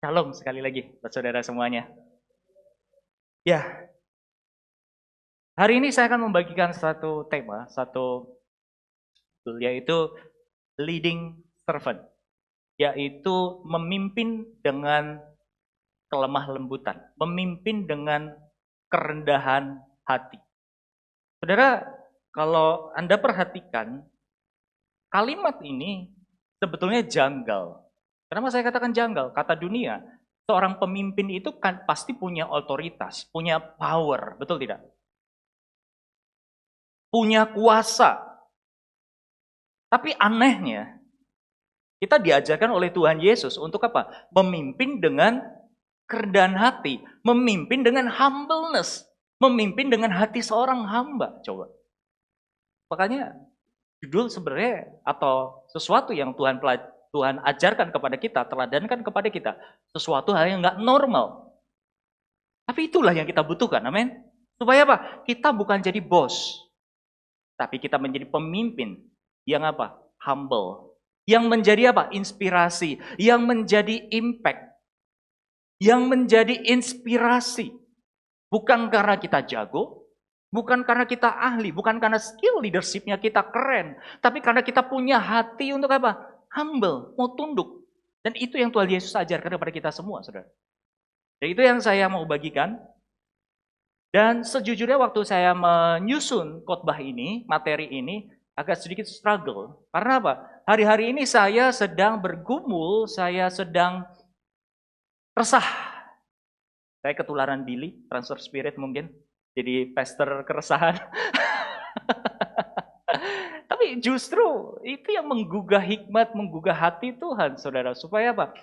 Shalom sekali lagi buat saudara semuanya. Ya, hari ini saya akan membagikan satu tema, yaitu leading servant, yaitu memimpin dengan kelemah lembutan, memimpin dengan kerendahan hati. Saudara, kalau Anda perhatikan, kalimat ini sebetulnya janggal. Kenapa saya katakan janggal? Kata dunia, seorang pemimpin itu kan pasti punya otoritas, punya power, betul tidak? Punya kuasa. Tapi anehnya, kita diajarkan oleh Tuhan Yesus untuk apa? Memimpin dengan kerendahan hati, memimpin dengan humbleness, memimpin dengan hati seorang hamba. Coba. Makanya judul sebenarnya atau sesuatu yang Tuhan ajarkan kepada kita, teladankan kepada kita, sesuatu hal yang nggak normal. Tapi itulah yang kita butuhkan, amin. Supaya apa? Kita bukan jadi bos, tapi kita menjadi pemimpin yang apa? Humble. Yang menjadi apa? Inspirasi. Yang menjadi impact. Yang menjadi inspirasi. Bukan karena kita jago, bukan karena kita ahli, bukan karena skill leadershipnya kita keren, tapi karena kita punya hati untuk apa? Humble, mau tunduk. Dan itu yang Tuhan Yesus ajarkan kepada kita semua, saudara. Dan itu yang saya mau bagikan. Dan sejujurnya waktu saya menyusun khotbah ini, materi ini, agak sedikit struggle. Karena apa? Hari-hari ini saya sedang bergumul, saya sedang resah. Saya ketularan Billy, transfer spirit mungkin. Jadi pastor keresahan. Tapi justru itu yang menggugah hikmat, menggugah hati Tuhan, saudara. Supaya apa?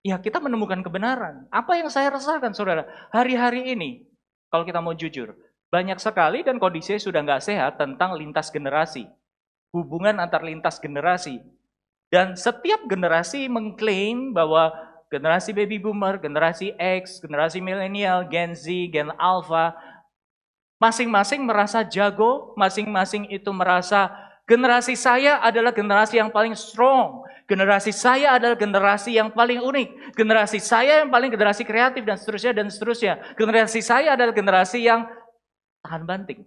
Ya kita menemukan kebenaran. Apa yang saya resahkan, saudara? Hari-hari ini, kalau kita mau jujur, banyak sekali dan kondisinya sudah nggak sehat tentang lintas generasi. Hubungan antar lintas generasi. Dan setiap generasi mengklaim bahwa generasi baby boomer, generasi X, generasi milenial, Gen Z, Gen Alpha, masing-masing merasa jago, masing-masing itu merasa generasi saya adalah generasi yang paling strong, generasi saya adalah generasi yang paling unik, generasi saya yang paling generasi kreatif dan seterusnya dan seterusnya. Generasi saya adalah generasi yang tahan banting.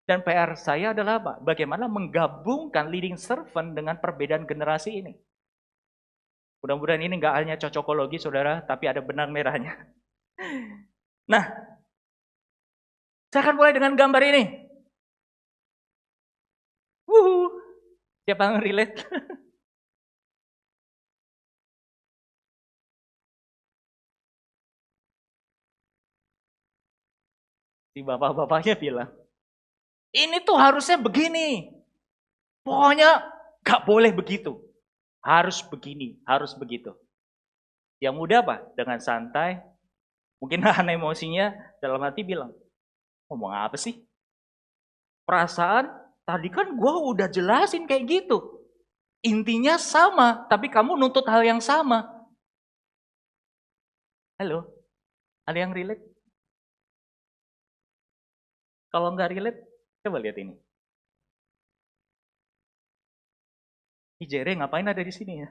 Dan PR saya adalah apa? Bagaimana menggabungkan leading servant dengan perbedaan generasi ini. Mudah-mudahan ini nggak hanya cocokologi, saudara, tapi ada benang merahnya. Nah, saya akan mulai dengan gambar ini. Wuhu. Siapa yang relate? Si bapak-bapaknya bilang, ini tuh harusnya begini. Pokoknya gak boleh begitu. Harus begini, harus begitu. Yang muda apa? Dengan santai, mungkin nahan emosinya, dalam hati bilang, ngomong apa sih? Perasaan, tadi kan gue udah jelasin kayak gitu. Intinya sama, tapi kamu nuntut hal yang sama. Halo, ada yang relate? Kalau nggak relate, coba lihat ini. Jere ngapain ada di sini ya?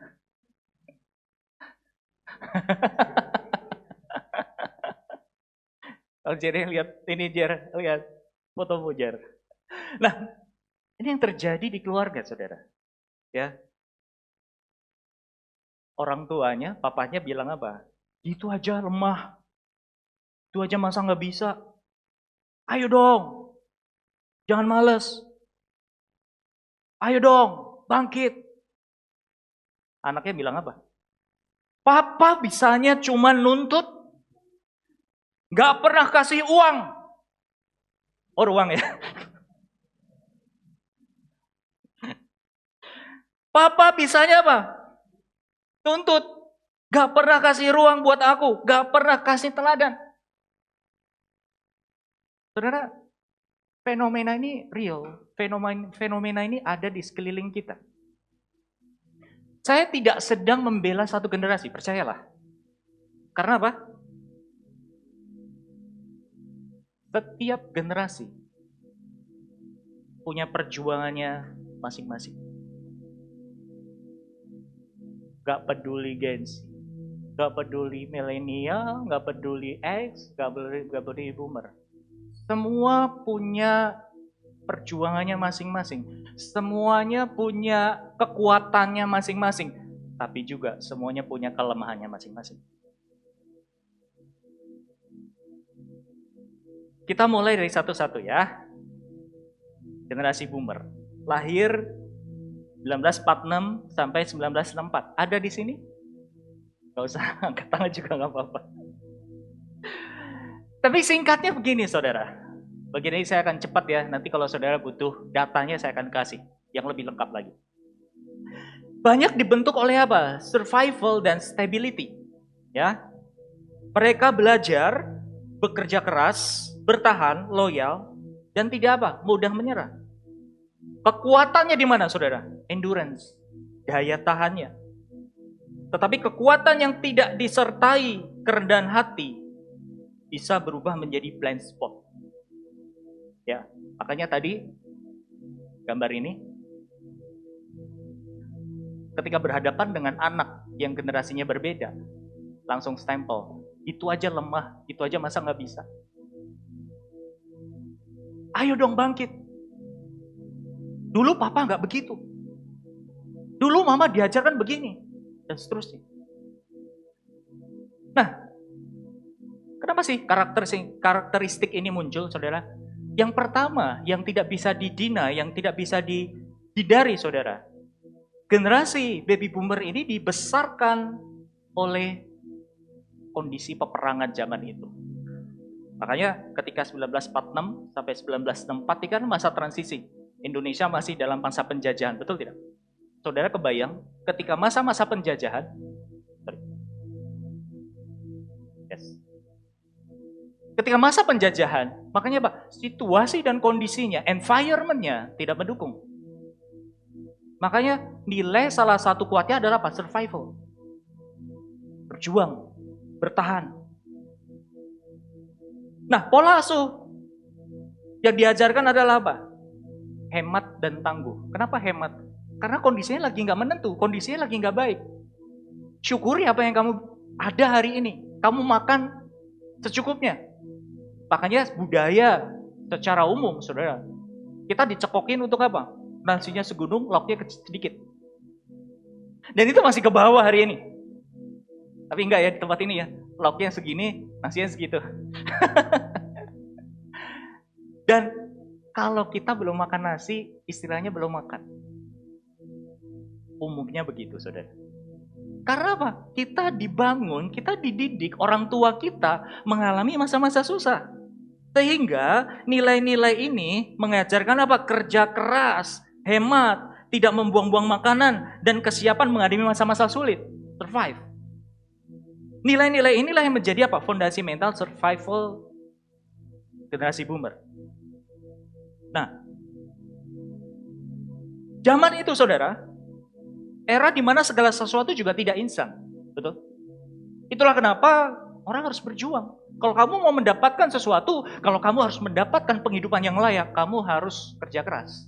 Kalau Jere lihat ini Jer, lihat foto Jer. Nah, ini yang terjadi di keluarga, saudara. Ya, orang tuanya, papanya bilang apa? Itu aja lemah, itu aja masa nggak bisa. Ayo dong, jangan males. Ayo dong, bangkit. Anaknya bilang apa? Papa bisanya cuma nuntut, nggak pernah kasih uang. Oh, uang ya. Papa bisanya apa? Tuntut. Gak pernah kasih ruang buat aku. Gak pernah kasih teladan. Saudara, fenomena ini real. Fenomena ini ada di sekeliling kita. Saya tidak sedang membela satu generasi, percayalah. Karena apa? Setiap generasi punya perjuangannya masing-masing. Gak peduli gengsi. Gak peduli milenial, gak peduli X, gak peduli boomer. Semua punya perjuangannya masing-masing. Semuanya punya kekuatannya masing-masing. Tapi juga semuanya punya kelemahannya masing-masing. Kita mulai dari satu-satu ya. Generasi boomer. Lahir 1946 sampai 1964. Ada di sini? Gak usah angkat tangan juga gak apa-apa. Tapi singkatnya begini saudara. Begini saya akan cepat ya. Nanti kalau saudara butuh datanya saya akan kasih. Yang lebih lengkap lagi. Banyak dibentuk oleh apa? Survival dan stability. Ya. Mereka belajar, bekerja keras, bertahan, loyal, dan tidak apa? Mudah menyerah. Kekuatannya di mana saudara? Endurance. Daya tahannya. Tetapi kekuatan yang tidak disertai kerendahan hati bisa berubah menjadi blind spot. Ya, makanya tadi gambar ini ketika berhadapan dengan anak yang generasinya berbeda, langsung stempel. Itu aja lemah, itu aja masa nggak bisa. Ayo dong bangkit. Dulu papa nggak begitu. Dulu mama diajarkan begini. Dan seterusnya. Nah, kenapa sih karakteristik ini muncul, saudara? Yang pertama, yang tidak bisa didina, yang tidak bisa dihindari, saudara. Generasi baby boomer ini dibesarkan oleh kondisi peperangan zaman itu. Makanya ketika 1946 sampai 1964 ini kan masa transisi. Indonesia masih dalam masa penjajahan, betul tidak? Saudara kebayang ketika masa-masa penjajahan, ketika masa penjajahan, makanya Pak, situasi dan kondisinya, environment-nya tidak mendukung. Makanya nilai salah satu kuatnya adalah apa? Survival. Berjuang, bertahan. Nah, pola asuh yang diajarkan adalah apa? Hemat dan tangguh. Kenapa hemat? Karena kondisinya lagi nggak menentu, kondisinya lagi nggak baik. Syukuri apa yang kamu ada hari ini. Kamu makan secukupnya. Makanya budaya secara umum, saudara, kita dicekokin untuk apa? Nasinya segunung, lauknya sedikit. Dan itu masih ke bawah hari ini. Tapi enggak ya di tempat ini ya, lauknya segini, nasinya segitu. Dan kalau kita belum makan nasi, istilahnya belum makan. Umumnya begitu, saudara. Karena apa? Kita dibangun, kita dididik, orang tua kita mengalami masa-masa susah. Sehingga nilai-nilai ini mengajarkan apa? Kerja keras, hemat, tidak membuang-buang makanan, dan kesiapan menghadapi masa-masa sulit. Survive. Nilai-nilai inilah yang menjadi apa? Fondasi mental survival generasi boomer. Nah, zaman itu saudara, era di mana segala sesuatu juga tidak instan, betul? Itulah kenapa orang harus berjuang. Kalau kamu mau mendapatkan sesuatu, kalau kamu harus mendapatkan penghidupan yang layak, kamu harus kerja keras.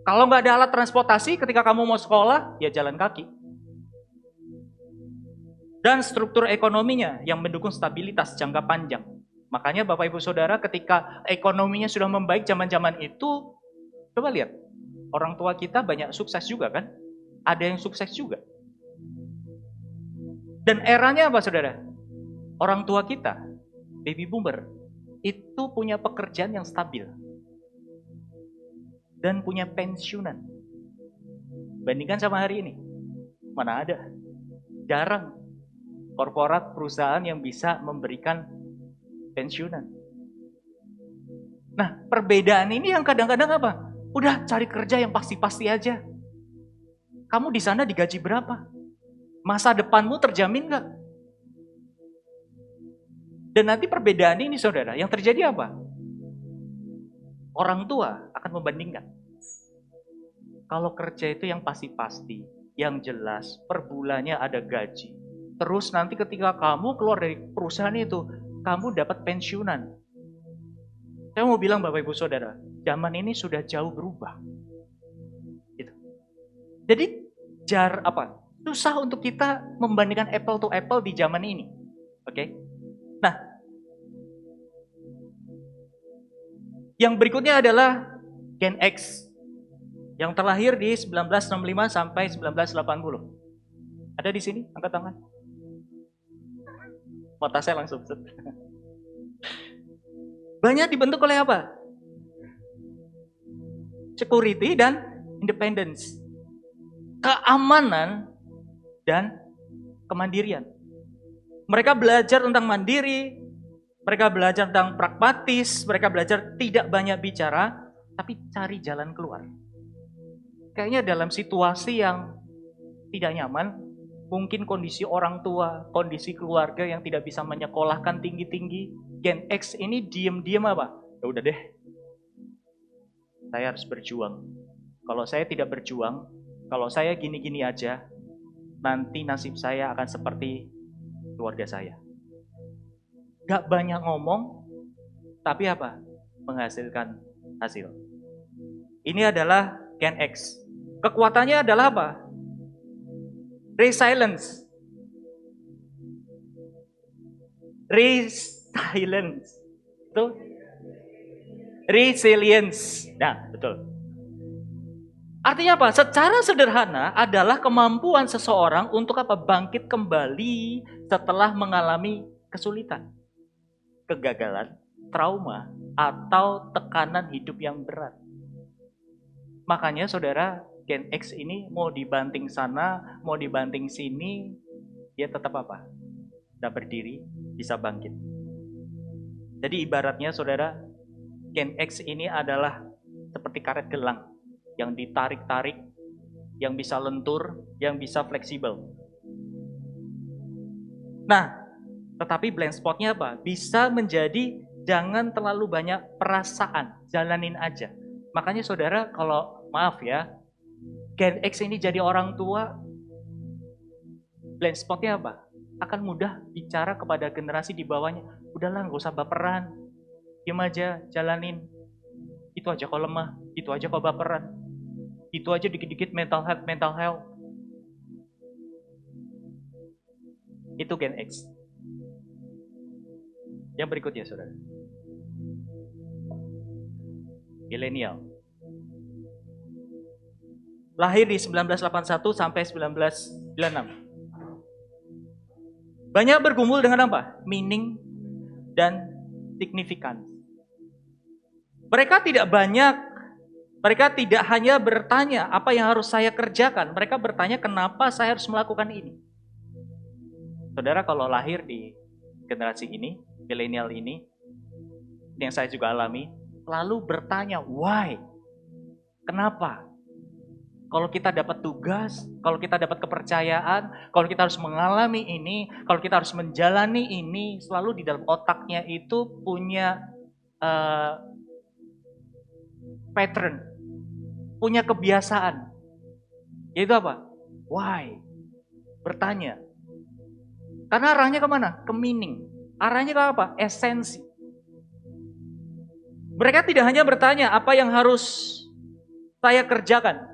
Kalau nggak ada alat transportasi, ketika kamu mau sekolah, ya jalan kaki. Dan struktur ekonominya yang mendukung stabilitas jangka panjang. Makanya Bapak Ibu Saudara, ketika ekonominya sudah membaik zaman-zaman itu, coba lihat. Orang tua kita banyak sukses juga kan? Ada yang sukses juga. Dan eranya apa saudara? Orang tua kita, baby boomer, itu punya pekerjaan yang stabil. Dan punya pensiunan. Bandingkan sama hari ini. Mana ada? Jarang korporat perusahaan yang bisa memberikan pensiunan. Nah, perbedaan ini yang kadang-kadang apa? Udah cari kerja yang pasti-pasti aja. Kamu di sana digaji berapa? Masa depanmu terjamin nggak? Dan nanti perbedaan ini saudara, yang terjadi apa? Orang tua akan membandingkan. Kalau kerja itu yang pasti-pasti, yang jelas, per bulannya ada gaji. Terus nanti ketika kamu keluar dari perusahaan itu, kamu dapat pensiunan. Saya mau bilang Bapak Ibu Saudara, zaman ini sudah jauh berubah. Gitu. Jadi Susah untuk kita membandingkan apple to apple di zaman ini. Oke? Nah, yang berikutnya adalah Gen X yang terlahir di 1965 sampai 1980. Ada di sini? Angkat tangan. Mata saya langsung. Banyak dibentuk oleh apa? Security dan independence. Keamanan dan kemandirian. Mereka belajar tentang mandiri, mereka belajar tentang pragmatis, mereka belajar tidak banyak bicara, tapi cari jalan keluar. Kayaknya dalam situasi yang tidak nyaman, mungkin kondisi orang tua, kondisi keluarga yang tidak bisa menyekolahkan tinggi-tinggi, Gen X ini diem-diem apa? Ya udah deh, saya harus berjuang. Kalau saya tidak berjuang, kalau saya gini-gini aja, nanti nasib saya akan seperti keluarga saya. Gak banyak ngomong, tapi apa? Menghasilkan hasil. Ini adalah Gen X. Kekuatannya adalah apa? Resilience. Resilience. Itu resilience. Nah, betul. Artinya apa? Secara sederhana adalah kemampuan seseorang untuk apa? Bangkit kembali setelah mengalami kesulitan, kegagalan, trauma, atau tekanan hidup yang berat. Makanya saudara, Gen X ini mau dibanting sana, mau dibanting sini, dia tetap apa? Bisa berdiri, bisa bangkit. Jadi ibaratnya saudara, Gen X ini adalah seperti karet gelang yang ditarik-tarik, yang bisa lentur, yang bisa fleksibel. Nah, tetapi blind spotnya apa? Bisa menjadi jangan terlalu banyak perasaan, jalanin aja. Makanya saudara, kalau maaf ya, Gen X ini jadi orang tua, blind spotnya apa? Akan mudah bicara kepada generasi di bawahnya. Udahlah, gak usah baperan. Diam aja, jalanin. Itu aja kok lemah, itu aja kok baperan. Itu aja dikit-dikit mental health. Itu Gen X. Yang berikutnya, saudara. Milenial. Lahir di 1981 sampai 1996. Banyak bergumul dengan apa? Meaning dan signifikan. Mereka tidak hanya bertanya apa yang harus saya kerjakan. Mereka bertanya kenapa saya harus melakukan ini. Saudara, kalau lahir di generasi ini, milenial ini, yang saya juga alami, lalu bertanya, why? Kenapa? Kalau kita dapat tugas, kalau kita dapat kepercayaan, kalau kita harus mengalami ini, kalau kita harus menjalani ini, selalu di dalam otaknya itu punya pattern, punya kebiasaan. Yaitu apa? Why? Bertanya. Karena arahnya kemana? Ke meaning. Arahnya ke apa? Esensi. Mereka tidak hanya bertanya apa yang harus saya kerjakan.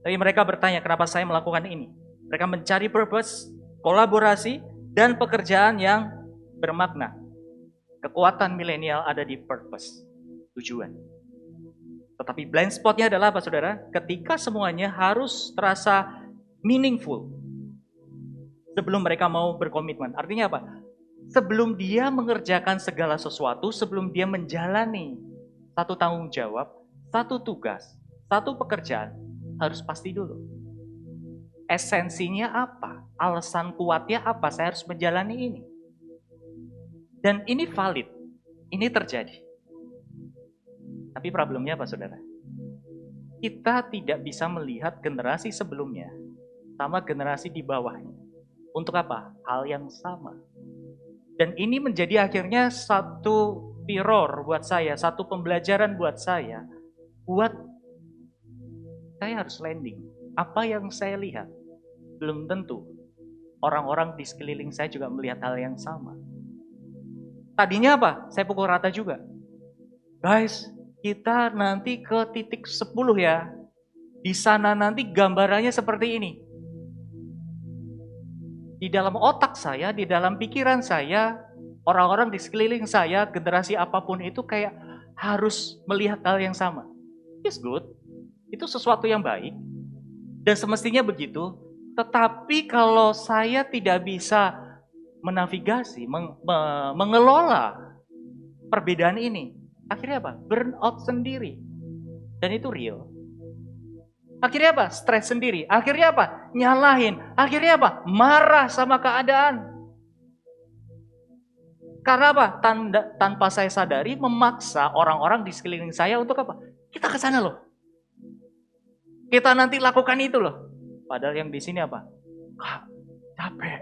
Tapi mereka bertanya kenapa saya melakukan ini. Mereka mencari purpose, kolaborasi, dan pekerjaan yang bermakna. Kekuatan milenial ada di purpose, tujuan. Tetapi blind spotnya adalah apa saudara? Ketika semuanya harus terasa meaningful sebelum mereka mau berkomitmen. Artinya apa? Sebelum dia mengerjakan segala sesuatu, sebelum dia menjalani satu tanggung jawab, satu tugas, satu pekerjaan, harus pasti dulu. Esensinya apa? Alasan kuatnya apa? Saya harus menjalani ini. Dan ini valid. Ini terjadi. Tapi problemnya apa saudara? Kita tidak bisa melihat generasi sebelumnya sama generasi di bawahnya. Untuk apa? Hal yang sama. Dan ini menjadi akhirnya satu mirror buat saya, satu pembelajaran buat saya. Buat saya harus landing. Apa yang saya lihat, belum tentu orang-orang di sekeliling saya juga melihat hal yang sama. Tadinya apa? Saya pukul rata juga. Guys, kita nanti ke titik 10 ya. Di sana nanti gambarannya seperti ini. Di dalam otak saya, di dalam pikiran saya, orang-orang di sekeliling saya, generasi apapun itu kayak harus melihat hal yang sama. It's good. Itu sesuatu yang baik. Dan semestinya begitu. Tetapi kalau saya tidak bisa menavigasi, mengelola perbedaan ini, akhirnya apa? Burnout sendiri. Dan itu real. Akhirnya apa? Stres sendiri. Akhirnya apa? Nyalahin. Akhirnya apa? Marah sama keadaan. Karena apa? Tanpa saya sadari memaksa orang-orang di sekeliling saya untuk apa? Kita ke sana loh. Kita nanti lakukan itu loh. Padahal yang di sini apa? Kak, capek.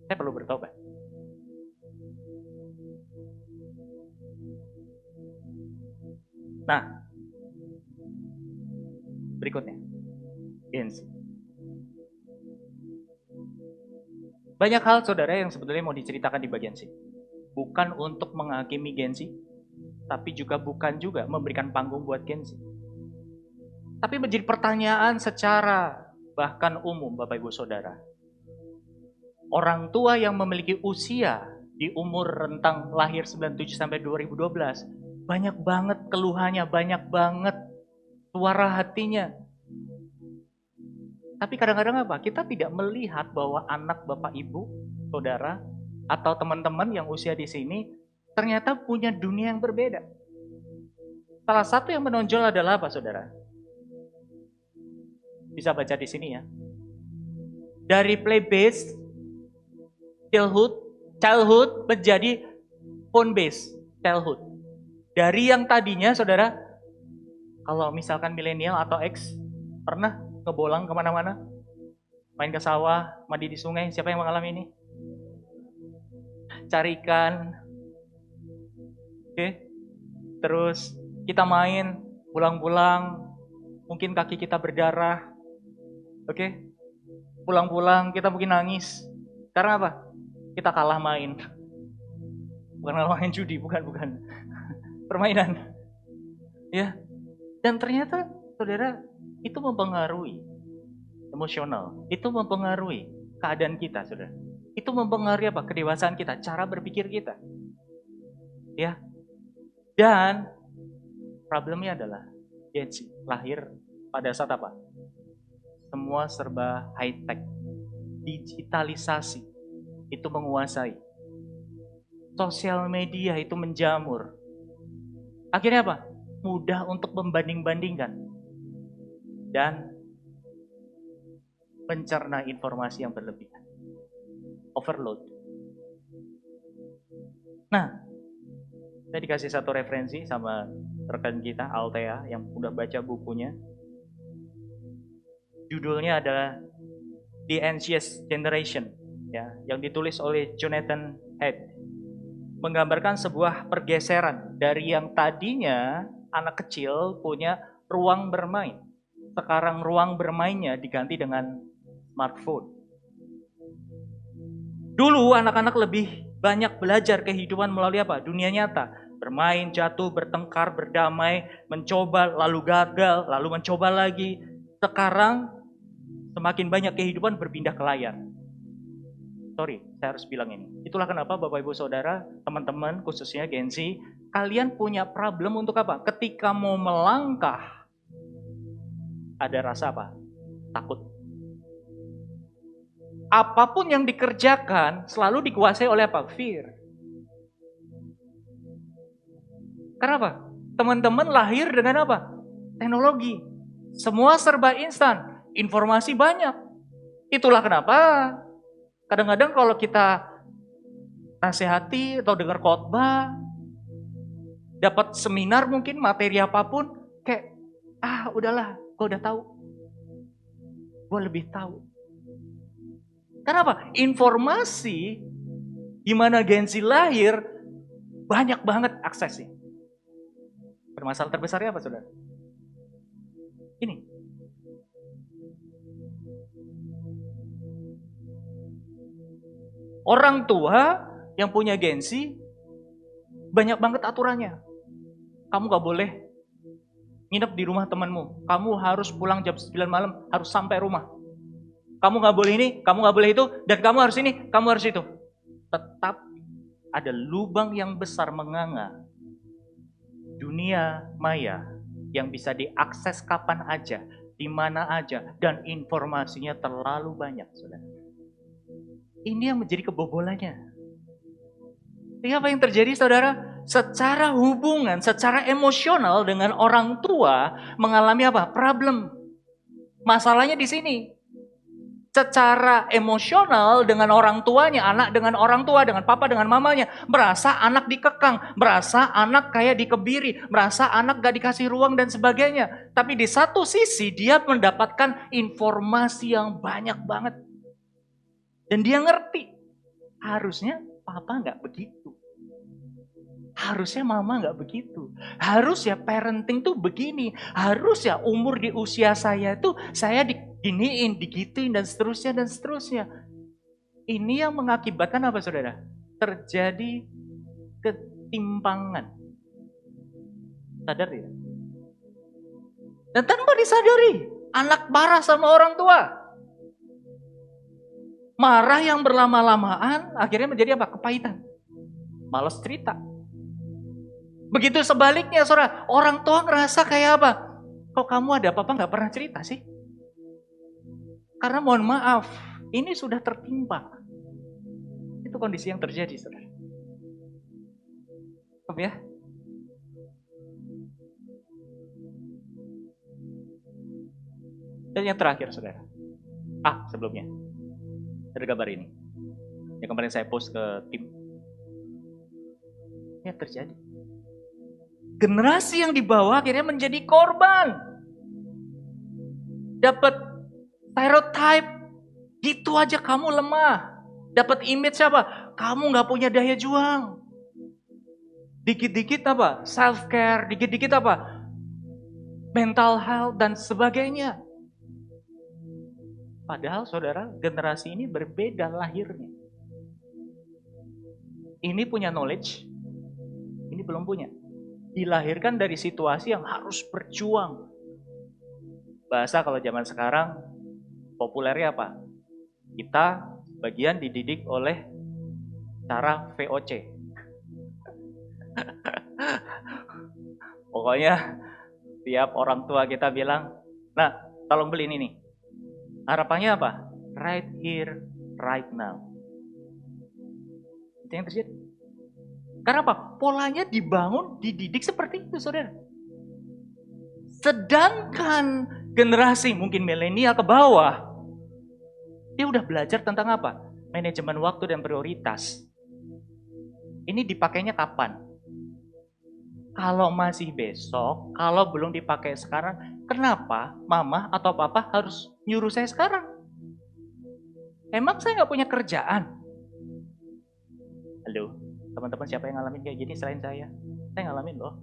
Saya perlu bertobat. Nah, berikutnya. Gengsi. Banyak hal saudara yang sebetulnya mau diceritakan di bagian sini. Bukan untuk menghakimi gengsi, tapi juga bukan juga memberikan panggung buat gengsi. Tapi menjadi pertanyaan secara bahkan umum Bapak Ibu Saudara. Orang tua yang memiliki usia di umur rentang lahir 97 sampai 2012, banyak banget keluhannya, banyak banget suara hatinya. Tapi kadang-kadang apa? Kita tidak melihat bahwa anak Bapak Ibu, Saudara, atau teman-teman yang usia di sini ternyata punya dunia yang berbeda. Salah satu yang menonjol adalah apa, Saudara? Bisa baca di sini ya. Dari play-based childhood menjadi phone-based childhood. Dari yang tadinya, Saudara, kalau misalkan milenial atau X, pernah ngebolang kemana-mana? Main ke sawah, mandi di sungai, siapa yang mengalami ini? Cari ikan. Oke. Terus kita main, pulang-pulang, mungkin kaki kita berdarah. Oke. Pulang-pulang kita mungkin nangis. Karena apa? Kita kalah main. Bukan kalah main judi, bukan. Permainan. Ya. Dan ternyata, Saudara, itu mempengaruhi emosional. Itu mempengaruhi keadaan kita, Saudara. Itu mempengaruhi apa? Kedewasaan kita, cara berpikir kita. Ya. Dan problemnya adalah Gen Z lahir pada saat apa? Semua serba high-tech. Digitalisasi itu menguasai. Sosial media itu menjamur. Akhirnya apa? Mudah untuk membanding-bandingkan. Dan mencerna informasi yang berlebihan. Overload. Nah, saya dikasih satu referensi sama rekan kita, Altea, yang udah baca bukunya. Judulnya adalah The Anxious Generation, ya, yang ditulis oleh Jonathan Haidt. Menggambarkan sebuah pergeseran dari yang tadinya anak kecil punya ruang bermain. Sekarang ruang bermainnya diganti dengan smartphone. Dulu anak-anak lebih banyak belajar kehidupan melalui apa? Dunia nyata. Bermain, jatuh, bertengkar, berdamai, mencoba, lalu gagal, lalu mencoba lagi. Sekarang semakin banyak kehidupan berpindah ke layar. Sorry, saya harus bilang ini. Itulah kenapa Bapak Ibu Saudara, teman-teman, khususnya Gen Z, kalian punya problem untuk apa? Ketika mau melangkah, ada rasa apa? Takut. Apapun yang dikerjakan selalu dikuasai oleh apa? Fear. Kenapa? Teman-teman lahir dengan apa? Teknologi. Semua serba instan. Informasi banyak. Itulah kenapa kadang-kadang kalau kita nasihati atau dengar khotbah, dapat seminar mungkin, materi apapun, kayak, udahlah, gue udah tahu. Gue lebih tahu. Kenapa? Informasi di mana Gen Z lahir banyak banget aksesnya. Permasalahan terbesarnya apa, Saudara? Ini. Orang tua yang punya Gen Z banyak banget aturannya. kamu gak boleh nginep di rumah temanmu. Kamu harus pulang jam 9 malam, harus sampai rumah. Kamu gak boleh ini, kamu gak boleh itu, dan kamu harus ini, kamu harus itu. Tetap ada lubang yang besar menganga. Dunia maya yang bisa diakses kapan aja, di mana aja, dan informasinya terlalu banyak, saudara. Ini yang menjadi kebobolannya. Sehingga apa yang terjadi, saudara? Secara hubungan, secara emosional dengan orang tua mengalami apa? Problem. Masalahnya di sini. Secara emosional dengan orang tuanya, anak dengan orang tua, dengan papa, dengan mamanya, merasa anak dikekang, merasa anak kayak dikebiri, merasa anak gak dikasih ruang dan sebagainya. Tapi di satu sisi dia mendapatkan informasi yang banyak banget. Dan dia ngerti, harusnya papa gak begitu. Harusnya mama gak begitu. Harusnya parenting tuh begini. Harusnya umur di usia saya tuh saya diginiin, digituin dan seterusnya dan seterusnya. Ini yang mengakibatkan apa, saudara? Terjadi ketimpangan. Sadar ya? Dan tanpa disadari, anak marah sama orang tua. Marah yang berlama-lamaan akhirnya menjadi apa? Kepahitan. Malas cerita. Begitu sebaliknya, saudara, orang tua ngerasa kayak apa? Kok kamu ada apa-apa gak pernah cerita sih? Karena mohon maaf, ini sudah tertimpa. Itu kondisi yang terjadi, saudara. Paham ya? Dan yang terakhir, saudara. Sebelumnya. Ada gambar ini. Yang kemarin saya post ke tim. Ini yang terjadi. Generasi yang dibawa akhirnya menjadi korban. Dapat stereotype, gitu aja kamu lemah. Dapat image apa? Kamu gak punya daya juang. Dikit-dikit apa? Self-care, dikit-dikit apa? Mental health dan sebagainya. Padahal saudara, generasi ini berbeda lahirnya. Ini punya knowledge, ini belum punya. Dilahirkan dari situasi yang harus berjuang. Bahasa kalau zaman sekarang populernya apa? Kita bagian dididik oleh cara VOC. Pokoknya tiap orang tua kita bilang, nah tolong beli ini nih. Harapannya apa? Right here, right now. Itu yang terjadi. Karena apa? Polanya dibangun, dididik seperti itu, saudara. Sedangkan generasi mungkin milenial ke bawah, dia udah belajar tentang apa? Manajemen waktu dan prioritas. Ini dipakainya kapan? Kalau masih besok, kalau belum dipakai sekarang, kenapa mama atau papa harus nyuruh saya sekarang? Emang saya nggak punya kerjaan? Halo? Teman-teman siapa yang ngalamin kayak gini selain saya? Saya ngalamin loh.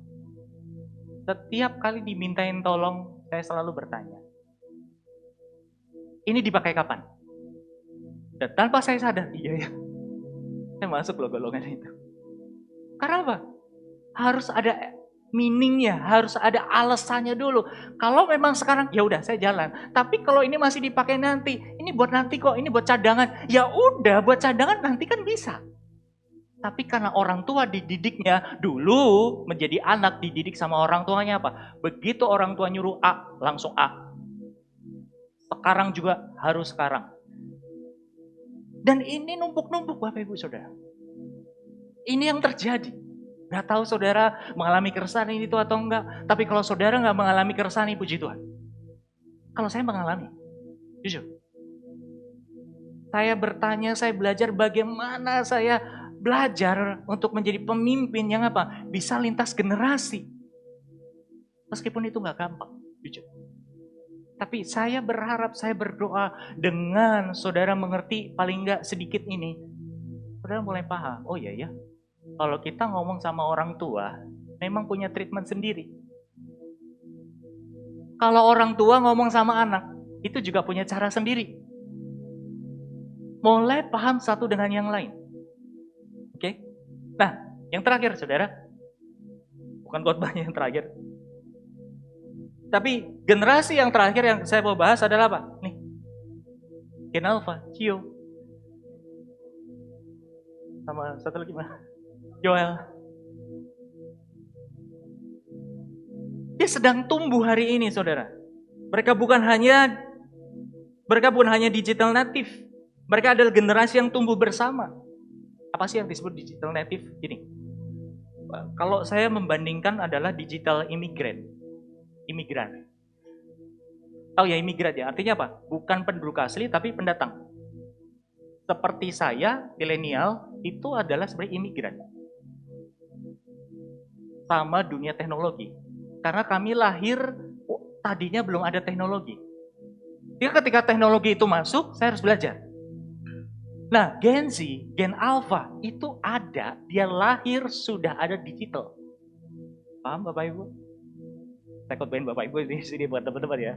Setiap kali dimintain tolong, saya selalu bertanya. Ini dipakai kapan? Dan tanpa saya sadar, iya ya. Saya masuk loh golongan itu. Karena apa? Harus ada meaningnya, harus ada alasannya dulu. Kalau memang sekarang, ya udah saya jalan. Tapi kalau ini masih dipakai nanti, ini buat nanti kok, ini buat cadangan. Ya udah, buat cadangan nanti kan bisa. Tapi karena orang tua dididiknya dulu menjadi anak dididik sama orang tuanya apa? Begitu orang tua nyuruh A, langsung A. Sekarang juga harus sekarang. Dan ini numpuk-numpuk Bapak Ibu Saudara. Ini yang terjadi. Gak tahu saudara mengalami keresahan ini tuh atau enggak. Tapi kalau saudara gak mengalami keresahan ini, puji Tuhan. Kalau saya mengalami, jujur. Saya bertanya, saya belajar bagaimana saya belajar untuk menjadi pemimpin yang apa? Bisa lintas generasi. Meskipun itu gak gampang, jujur. Tapi saya berharap, saya berdoa dengan saudara mengerti paling gak sedikit ini. Saudara mulai paham, oh iya ya. Kalau kita ngomong sama orang tua, memang punya treatment sendiri. Kalau orang tua ngomong sama anak, itu juga punya cara sendiri. Mulai paham satu dengan yang lain. Oke? Nah, yang terakhir saudara. Bukan khotbahnya yang terakhir. Tapi generasi yang terakhir yang saya mau bahas adalah apa? Nih, Gen Alpha, Cio. Sama satu lagi mana? Joel. Dia sedang tumbuh hari ini, saudara. Mereka bukan hanya digital native. Mereka adalah generasi yang tumbuh bersama. Apa sih yang disebut digital native? Gini, kalau saya membandingkan adalah digital imigran. Tahu ya imigran ya, artinya apa? Bukan penduduk asli tapi pendatang. Seperti saya, milenial, itu adalah sebenarnya imigran. Sama dunia teknologi. Karena kami lahir, tadinya belum ada teknologi. Dia ketika teknologi itu masuk, saya harus belajar. Nah, Gen Z, Gen Alpha, itu ada, dia lahir sudah ada digital. Paham Bapak Ibu? Saya khotbahin Bapak Ibu di sini buat teman-teman ya.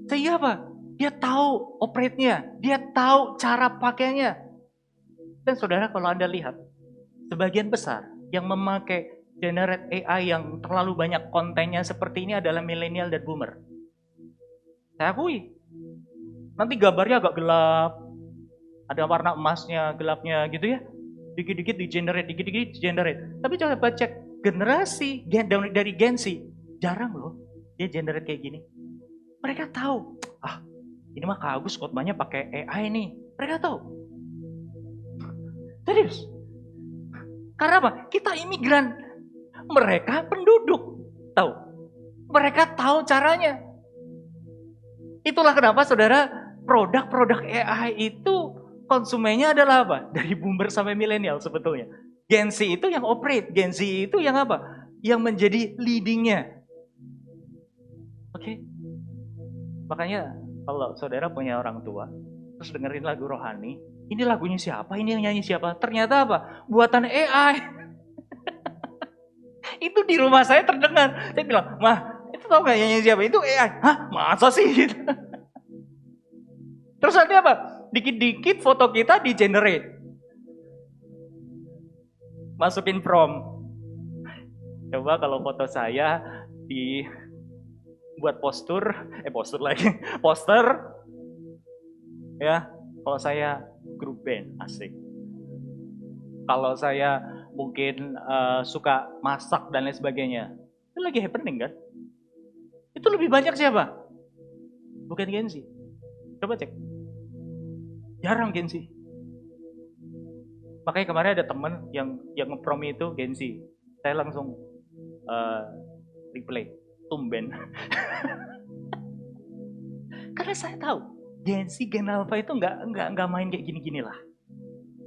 Sehingga apa? Dia tahu operate-nya, dia tahu cara pakainya. Dan saudara kalau Anda lihat, sebagian besar yang memakai generate AI yang terlalu banyak kontennya seperti ini adalah milenial dan boomer. Saya akui. Nanti gambarnya agak gelap, ada warna emasnya, gelapnya gitu ya. Dikit-dikit di-generate. Tapi coba cek generasi dari Gen Z, jarang loh dia generate kayak gini. Mereka tahu, ini mah Kak Agus khotbahnya pakai AI nih. Mereka tahu. Serius. Karena apa? Kita imigran. Mereka penduduk. Tahu. Mereka tahu caranya. Itulah kenapa saudara, produk-produk AI itu konsumennya adalah apa? Dari boomer sampai milenial sebetulnya. Gen Z itu yang operate. Gen Z itu yang apa? Yang menjadi leadingnya. Oke. Makanya kalau saudara punya orang tua, terus dengerin lagu rohani, ini lagunya siapa? Ini yang nyanyi siapa? Ternyata apa? Buatan AI. Itu di rumah saya terdengar. Saya bilang, "Mah, itu tau gak yang nyanyi siapa? Itu AI." Hah? Masa sih? Gitu. Terus nanti apa? Dikit-dikit foto kita di-generate. Masukin prompt. Coba kalau foto saya buat poster lagi. Poster. Ya, kalau saya grup band, asik. Kalau saya mungkin suka masak dan lain sebagainya. Itu lagi happening kan? Itu lebih banyak siapa? Bukan Gen Z. Coba cek. Jarang Gen Z. Makanya kemarin ada teman yang nge-prom itu Gen Z. Saya langsung replay. Tumben. Karena saya tahu Gen Z, Gen Alpha itu nggak main kayak gini-gini lah.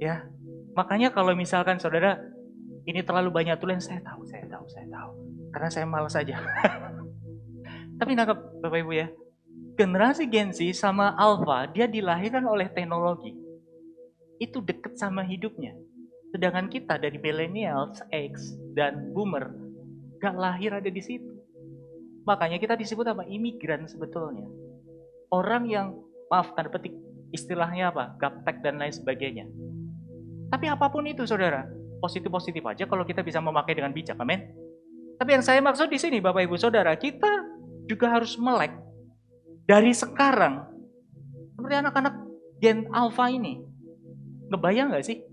Ya. Makanya kalau misalkan saudara ini terlalu banyak tulen, saya tahu. Karena saya malas aja. Tapi nangkep Bapak Ibu ya. Generasi Gen Z sama Alpha, dia dilahirkan oleh teknologi. Itu deket sama hidupnya. Sedangkan kita dari millennials, X, dan boomer, gak lahir ada di situ. Makanya kita disebut apa? Imigran sebetulnya. Orang yang, maaf tanda petik, istilahnya apa? Gaptek dan lain sebagainya. Tapi apapun itu saudara, positif-positif aja kalau kita bisa memakai dengan bijak, amin. Tapi yang saya maksud di sini Bapak Ibu Saudara, kita juga harus melek dari sekarang. Seperti anak-anak Gen Alpha ini. Ngebayang gak sih?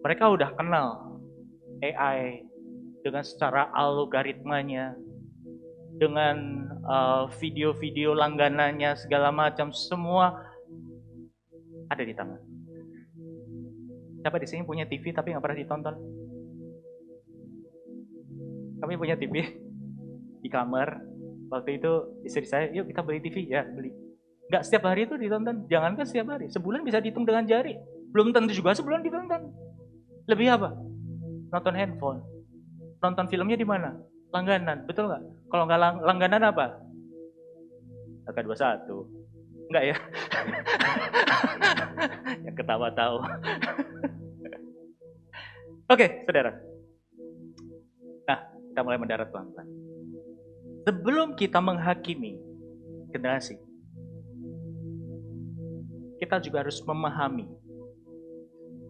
Mereka udah kenal AI dengan secara algoritmanya, dengan video-video langganannya, segala macam, semua ada di tangan. Siapa di sini punya TV tapi nggak pernah ditonton? Kami punya TV di kamar. Waktu itu istri saya, yuk kita beli TV, ya beli. Nggak setiap hari itu ditonton, jangankan setiap hari, sebulan bisa dihitung dengan jari. Belum tentu juga sebulan ditonton. Lebih apa? Nonton handphone. Nonton filmnya di mana? Langganan, betul nggak? Kalau nggak langganan apa? AK21. Enggak ya? Yang ketawa tahu. Oke, saudara. Nah, kita mulai mendarat pelan-pelan. Sebelum kita menghakimi generasi, kita juga harus memahami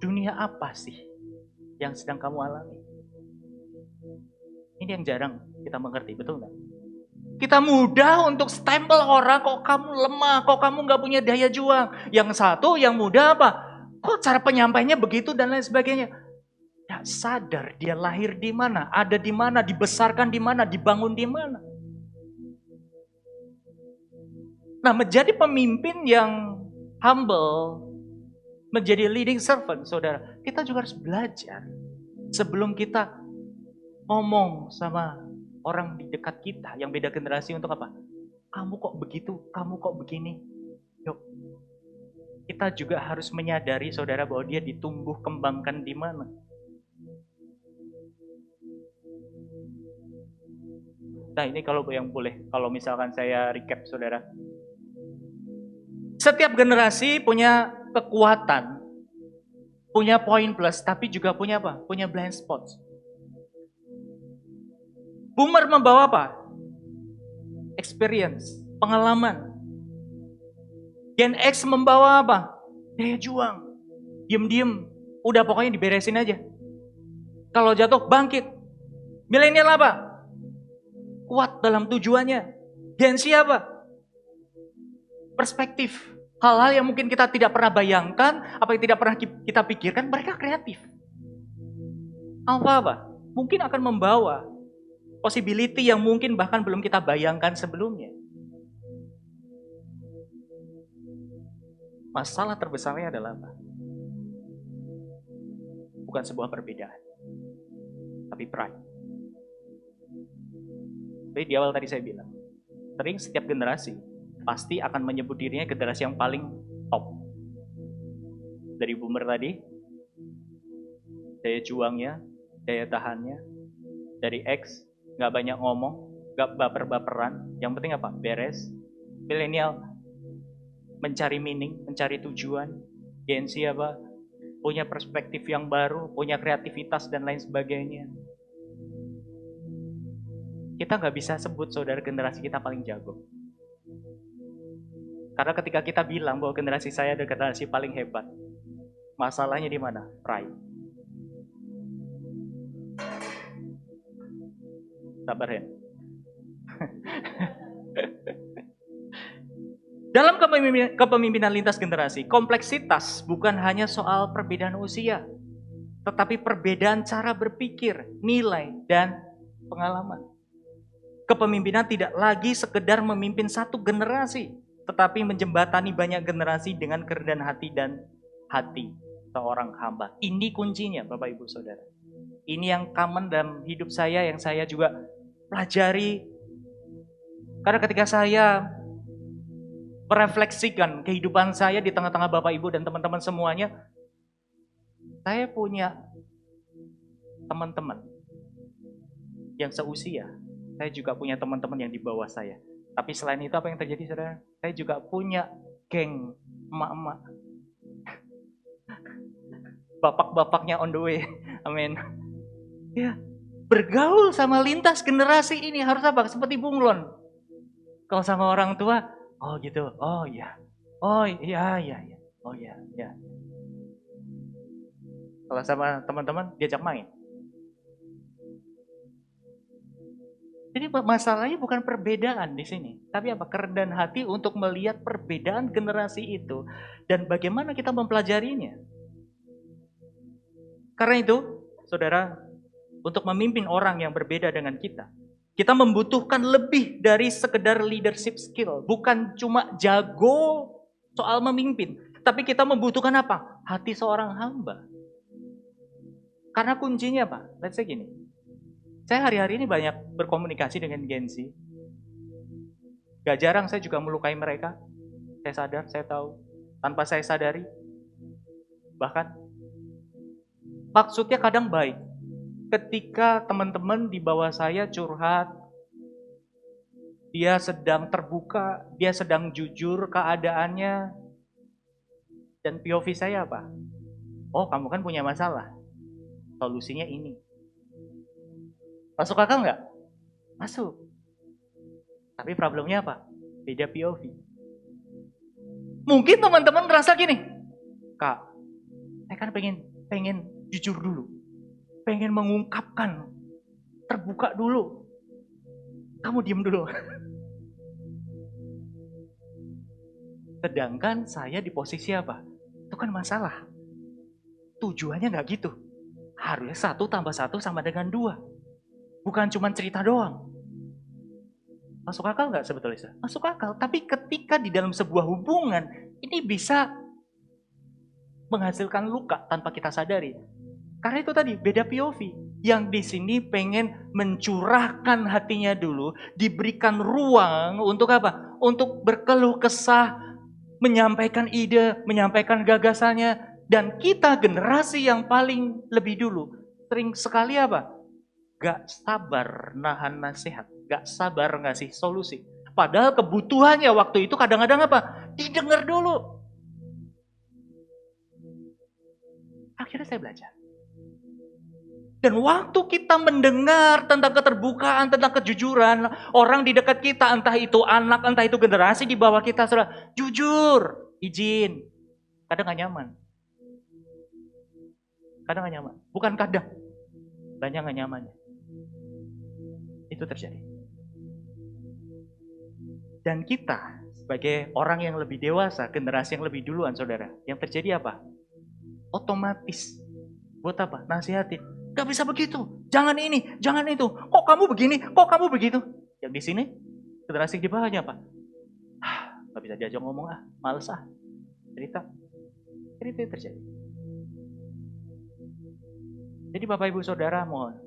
dunia apa sih yang sedang kamu alami. Ini yang jarang kita mengerti, betul nggak? Kita mudah untuk stempel orang, kok kamu lemah, kok kamu nggak punya daya juang. Yang satu, yang muda apa? Kok cara penyampainya begitu dan lain sebagainya. Tidak sadar dia lahir di mana, ada di mana, dibesarkan di mana, dibangun di mana. Nah, menjadi pemimpin yang humble, menjadi leading servant, saudara, kita juga harus belajar. Sebelum kita ngomong sama orang di dekat kita yang beda generasi untuk apa? Kamu kok begitu, kamu kok begini. Yuk, kita juga harus menyadari, saudara, bahwa dia ditumbuh kembangkan di mana. Nah, ini kalau yang boleh, kalau misalkan saya recap, saudara. Setiap generasi punya kekuatan, punya poin plus, tapi juga punya apa? Punya blind spots. Boomer membawa apa? Experience, pengalaman. Gen X membawa apa? Daya juang. Diem-diem, udah pokoknya diberesin aja. Kalau jatuh, bangkit. Milenial apa? Kuat dalam tujuannya. Gen Z apa? Perspektif. Hal-hal yang mungkin kita tidak pernah bayangkan, apa yang tidak pernah kita pikirkan, mereka kreatif. Apa? Mungkin akan membawa possibility yang mungkin bahkan belum kita bayangkan sebelumnya. Masalah terbesarnya adalah apa? Bukan sebuah perbedaan, tapi pride. Jadi di awal tadi saya bilang, sering setiap generasi pasti akan menyebut dirinya generasi yang paling top. Dari boomer tadi, daya juangnya, daya tahannya. Dari X, gak banyak ngomong, gak baper-baperan. Yang penting apa? Beres. Milenial, mencari meaning, mencari tujuan. Gen Z apa? Punya perspektif yang baru, punya kreativitas dan lain sebagainya. Kita gak bisa sebut saudara generasi kita paling jago. Karena ketika kita bilang bahwa generasi saya adalah generasi paling hebat, masalahnya di mana? Pride. Sabar, Hen. Dalam kepemimpinan lintas generasi, kompleksitas bukan hanya soal perbedaan usia, tetapi perbedaan cara berpikir, nilai, dan pengalaman. Kepemimpinan tidak lagi sekedar memimpin satu generasi, tetapi menjembatani banyak generasi dengan kerendahan hati dan hati seorang hamba. Ini kuncinya, Bapak Ibu Saudara. Ini yang common dalam hidup saya, yang saya juga pelajari. Karena ketika saya merefleksikan kehidupan saya di tengah-tengah Bapak Ibu dan teman-teman semuanya, saya punya teman-teman yang seusia. Saya juga punya teman-teman yang di bawah saya. Tapi selain itu apa yang terjadi, saudara? Saya juga punya geng emak-emak. Bapak-bapaknya on the way. Amin. Ya, bergaul sama lintas generasi ini harus apa? Seperti bunglon. Kalau sama orang tua, oh gitu, oh iya, oh iya, oh iya. Kalau sama teman-teman diajak main. Jadi masalahnya bukan perbedaan di sini, tapi apa? Kerendahan hati untuk melihat perbedaan generasi itu dan bagaimana kita mempelajarinya. Karena itu, saudara, untuk memimpin orang yang berbeda dengan kita membutuhkan lebih dari sekedar leadership skill. Bukan cuma jago soal memimpin, tapi kita membutuhkan apa? Hati seorang hamba. Karena kuncinya apa? Let's say gini, saya hari-hari ini banyak berkomunikasi dengan Gen Z. Gak jarang saya juga melukai mereka. Saya sadar, saya tahu. Tanpa saya sadari. Bahkan, maksudnya kadang baik. Ketika teman-teman di bawah saya curhat, dia sedang terbuka, dia sedang jujur keadaannya, dan POV saya apa? Oh, kamu kan punya masalah. Solusinya ini. Masuk akal nggak? Masuk. Tapi problemnya apa? Beda POV. Mungkin teman-teman merasa gini, Kak, saya kan pengen jujur dulu. Pengen mengungkapkan terbuka dulu. Kamu diem dulu. Sedangkan saya di posisi apa? Itu kan masalah. Tujuannya nggak gitu. Harusnya 1 tambah 1 sama dengan 2. Bukan cuma cerita doang. Masuk akal nggak sebetulnya? Masuk akal. Tapi ketika di dalam sebuah hubungan, ini bisa menghasilkan luka tanpa kita sadari. Karena itu tadi, beda POV. Yang di sini pengen mencurahkan hatinya dulu, diberikan ruang untuk apa? Untuk berkeluh kesah, menyampaikan ide, menyampaikan gagasannya. Dan kita generasi yang paling lebih dulu, sering sekali apa? Gak sabar nahan nasihat, gak sabar ngasih solusi. Padahal kebutuhannya waktu itu kadang-kadang apa? Didengar dulu. Akhirnya saya belajar. Dan waktu kita mendengar tentang keterbukaan, tentang kejujuran, orang di dekat kita, entah itu anak, entah itu generasi di bawah kita, sudah jujur, izin. Kadang gak nyaman. Kadang gak nyaman. Bukan kadang. Banyak gak nyamannya. Itu terjadi. Dan kita sebagai orang yang lebih dewasa, generasi yang lebih duluan saudara, yang terjadi apa? Otomatis. Buat apa? Nasihatin. Gak bisa begitu. Jangan ini, jangan itu. Kok kamu begini? Kok kamu begitu? Yang di sini, generasi di bawahnya apa? Gak bisa diajak ngomong males cerita. Jadi itu terjadi. Jadi Bapak Ibu Saudara mohon.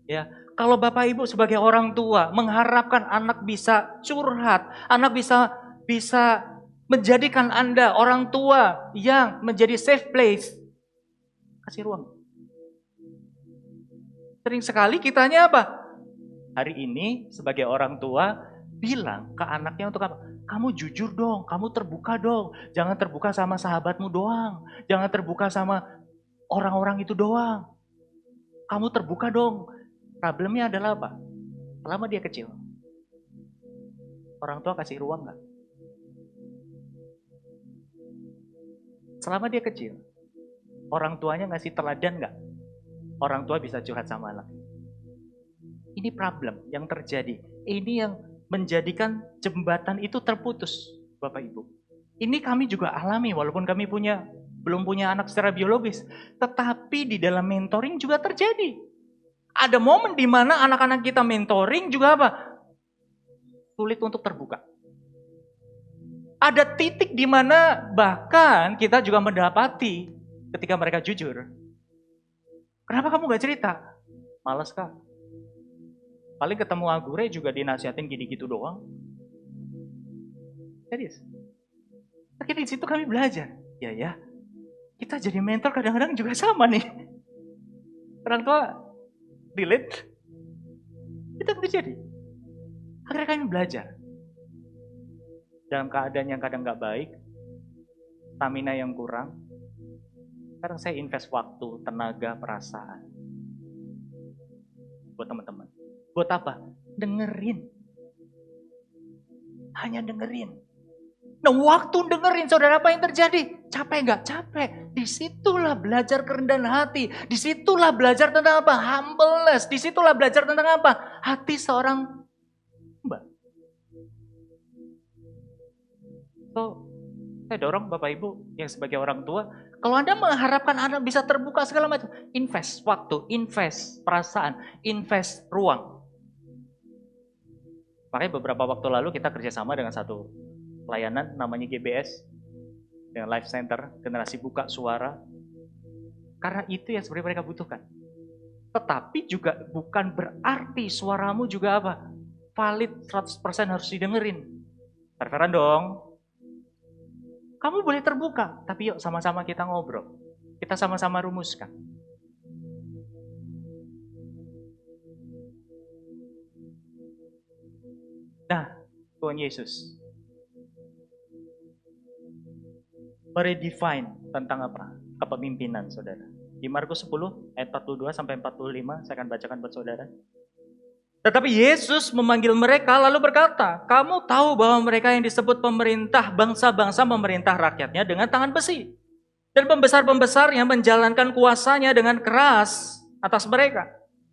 Ya, kalau Bapak Ibu sebagai orang tua mengharapkan anak bisa curhat, anak bisa menjadikan Anda orang tua yang menjadi safe place, kasih ruang. Sering sekali kitanya apa? Hari ini sebagai orang tua bilang ke anaknya untuk apa? Kamu jujur dong, kamu terbuka dong. Jangan terbuka sama sahabatmu doang. Jangan terbuka sama orang-orang itu doang. Kamu terbuka dong. Problemnya adalah apa? Selama dia kecil, orang tua kasih ruang gak? Selama dia kecil, orang tuanya ngasih teladan gak? Orang tua bisa curhat sama anak. Ini problem yang terjadi. Ini yang menjadikan jembatan itu terputus, Bapak Ibu. Ini kami juga alami walaupun kami belum punya anak secara biologis. Tetapi di dalam mentoring juga terjadi. Ada momen di mana anak-anak kita mentoring juga apa? Sulit untuk terbuka. Ada titik di mana bahkan kita juga mendapati ketika mereka jujur. Kenapa kamu gak cerita? Males kak. Paling ketemu Agure juga dinasihatin gini-gitu doang. Serius. Akhirnya di situ kami belajar. Ya. Kita jadi mentor kadang-kadang juga sama nih. Orang tua relate. Itu terjadi. Akhirnya kami belajar. Dalam keadaan yang kadang gak baik, stamina yang kurang, sekarang saya invest waktu, tenaga, perasaan. Buat teman-teman. Buat apa? Dengerin. Hanya dengerin. Nah waktu dengerin saudara apa yang terjadi? Capek gak? Capek. Disitulah belajar kerendahan hati. Disitulah belajar tentang apa? Humbleness. Disitulah belajar tentang apa? Hati seorang mbak. So, saya dorong Bapak Ibu yang sebagai orang tua, kalau Anda mengharapkan anak bisa terbuka segala macam, invest waktu, invest perasaan, invest ruang. Makanya beberapa waktu lalu kita kerjasama dengan satu pelayanan namanya GBS, dengan Life Center, generasi buka suara. Karena itu yang sebenarnya mereka butuhkan. Tetapi juga bukan berarti suaramu juga apa? Valid 100% harus didengerin. Fair-fairan dong. Kamu boleh terbuka, tapi yuk sama-sama kita ngobrol. Kita sama-sama rumuskan. Nah, Tuhan Yesus meredefine tentang apa? Kepemimpinan, saudara. Di Markus 10, ayat 42 sampai 45, saya akan bacakan buat saudara. Tetapi Yesus memanggil mereka lalu berkata, kamu tahu bahwa mereka yang disebut pemerintah bangsa-bangsa memerintah rakyatnya dengan tangan besi. Dan pembesar-pembesarnya menjalankan kuasanya dengan keras atas mereka.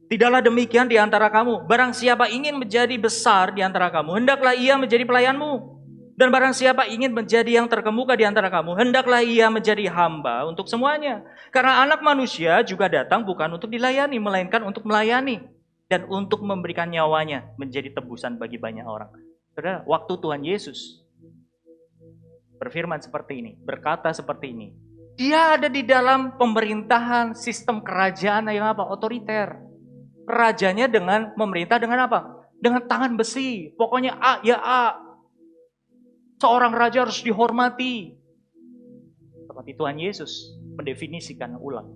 Tidaklah demikian di antara kamu. Barang siapa ingin menjadi besar di antara kamu, hendaklah ia menjadi pelayanmu. Dan barang siapa ingin menjadi yang terkemuka di antara kamu, hendaklah ia menjadi hamba untuk semuanya. Karena anak manusia juga datang bukan untuk dilayani, melainkan untuk melayani. Dan untuk memberikan nyawanya menjadi tebusan bagi banyak orang. Saudara, waktu Tuhan Yesus berfirman seperti ini, berkata seperti ini, dia ada di dalam pemerintahan sistem kerajaan yang apa? Otoriter. Rajanya dengan memerintah dengan apa? Dengan tangan besi. Pokoknya A ya A. Seorang raja harus dihormati. Seperti Tuhan Yesus mendefinisikan ulang.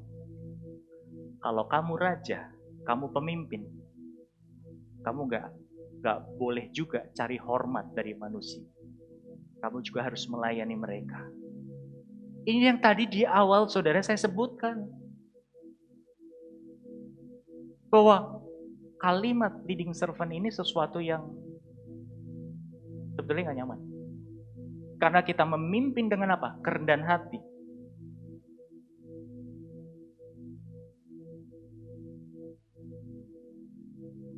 Kalau kamu raja, kamu pemimpin, kamu nggak boleh juga cari hormat dari manusia. Kamu juga harus melayani mereka. Ini yang tadi di awal saudara saya sebutkan. Bahwa kalimat leading servant ini sesuatu yang sebetulnya gak nyaman. Karena kita memimpin dengan apa? Kerendahan hati.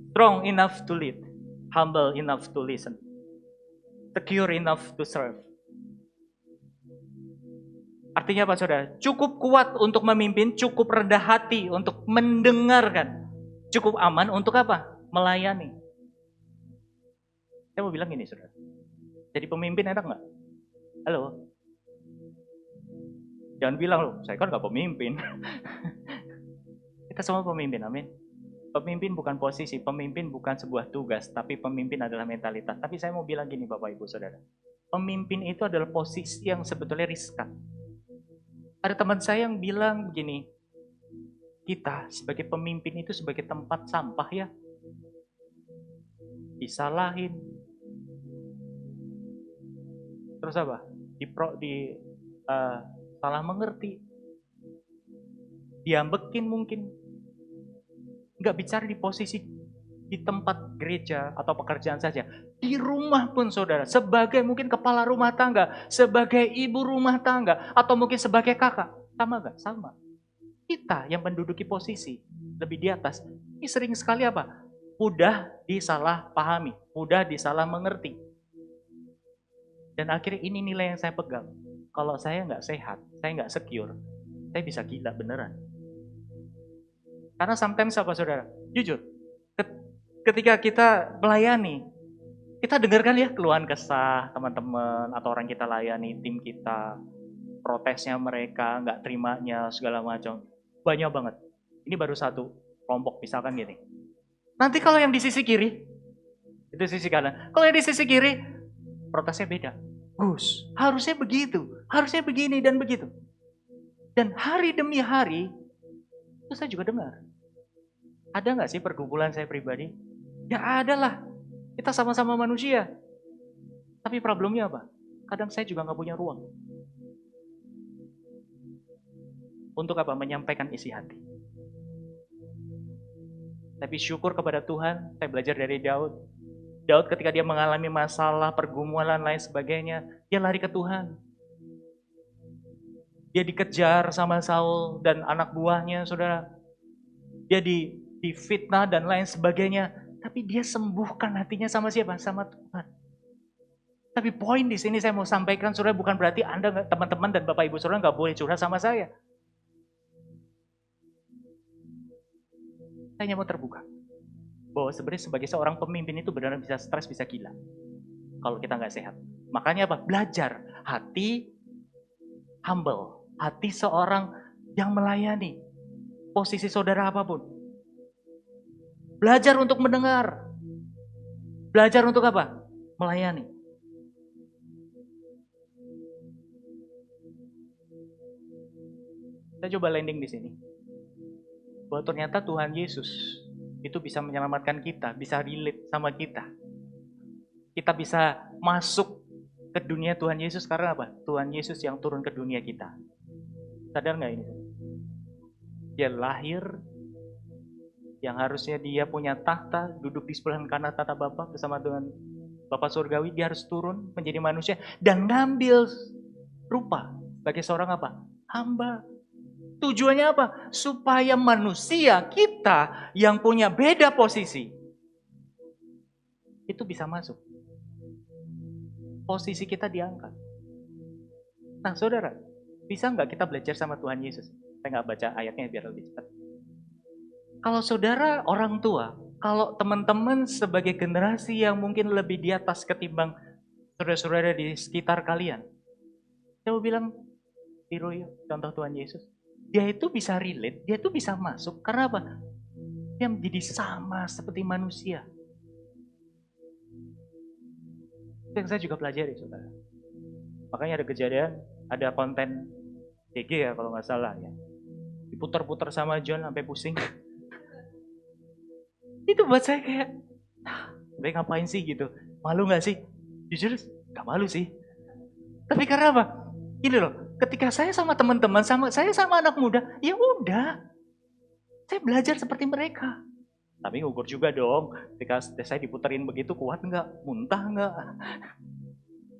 Strong enough to lead, humble enough to listen, secure enough to serve. Artinya apa saudara? Cukup kuat untuk memimpin, cukup rendah hati untuk mendengarkan. Cukup aman untuk apa? Melayani. Saya mau bilang gini, saudara. Jadi pemimpin enak nggak? Halo? Jangan bilang loh, saya kan nggak pemimpin. Kita semua pemimpin, amin. Pemimpin bukan posisi, pemimpin bukan sebuah tugas, tapi pemimpin adalah mentalitas. Tapi saya mau bilang gini Bapak Ibu Saudara. Pemimpin itu adalah posisi yang sebetulnya riskan. Ada teman saya yang bilang begini, kita sebagai pemimpin itu sebagai tempat sampah ya. Disalahin. Terus apa? Salah mengerti. Diambekin mungkin. Nggak bicara di posisi di tempat gereja atau pekerjaan saja. Di rumah pun saudara, sebagai mungkin kepala rumah tangga, sebagai ibu rumah tangga, atau mungkin sebagai kakak. Sama nggak? Sama. Kita yang menduduki posisi lebih di atas, ini sering sekali apa? Mudah disalah pahami, mudah disalah mengerti. Dan akhirnya ini nilai yang saya pegang. Kalau saya nggak sehat, saya nggak secure, saya bisa gila beneran. Karena sometimes apa saudara? Jujur, ketika kita melayani, kita dengarkan ya keluhan kesah teman-teman atau orang kita layani, tim kita, protesnya mereka, nggak terimanya, segala macam. Banyak banget. Ini baru satu kelompok, misalkan gini. Nanti kalau yang di sisi kiri, itu sisi kanan. Kalau yang di sisi kiri, protesnya beda. Gus, harusnya begitu, harusnya begini dan begitu. Dan hari demi hari, itu saya juga dengar. Ada nggak sih pergumulan saya pribadi? Ya ada lah. Kita sama-sama manusia. Tapi problemnya apa? Kadang saya juga nggak punya ruang. Untuk apa? Menyampaikan isi hati. Tapi syukur kepada Tuhan, saya belajar dari Daud. Daud ketika dia mengalami masalah, pergumulan, lain sebagainya, dia lari ke Tuhan. Dia dikejar sama Saul dan anak buahnya, saudara. Dia difitnah dan lain sebagainya. Tapi dia sembuhkan hatinya sama siapa? Sama Tuhan. Tapi poin di sini saya mau sampaikan, saudara, bukan berarti Anda, teman-teman dan Bapak Ibu saudara nggak boleh curhat sama saya. Saya hanya mau terbuka. Bahwa sebenarnya sebagai seorang pemimpin itu benar-benar bisa stres, bisa gila. Kalau kita nggak sehat. Makanya apa? Belajar. Hati humble. Hati seorang yang melayani. Posisi saudara apapun. Belajar untuk mendengar. Belajar untuk apa? Melayani. Saya coba landing di sini. Bahwa ternyata Tuhan Yesus itu bisa menyelamatkan kita, bisa relate sama kita. Kita bisa masuk ke dunia Tuhan Yesus karena apa? Tuhan Yesus yang turun ke dunia kita. Sadar nggak ini? Dia lahir, yang harusnya dia punya tahta, duduk di sebelah kanan tahta Bapa bersama dengan Bapa Surgawi, dia harus turun menjadi manusia dan ngambil rupa sebagai seorang apa? Hamba. Tujuannya apa? Supaya manusia kita yang punya beda posisi itu bisa masuk. Posisi kita diangkat. Nah saudara, bisa nggak kita belajar sama Tuhan Yesus? Saya nggak baca ayatnya biar lebih cepat. Kalau saudara orang tua, kalau teman-teman sebagai generasi yang mungkin lebih di atas ketimbang saudara-saudara di sekitar kalian, saya mau bilang, tiru yuk contoh Tuhan Yesus. Dia itu bisa relate, dia itu bisa masuk, karena apa? Dia menjadi sama seperti manusia. Itu yang saya juga pelajari, saudara. Makanya ada kejadian, ada konten DG ya kalau nggak salah ya. Diputar-putar sama John sampai pusing. Itu buat saya kayak, baik ngapain sih gitu? Malu nggak sih? Jujur, nggak malu sih. Tapi karena apa? Ini loh, ketika saya sama teman-teman, saya sama anak muda, ya udah, saya belajar seperti mereka. Tapi ngukur juga dong, ketika saya diputerin begitu kuat nggak? Muntah nggak?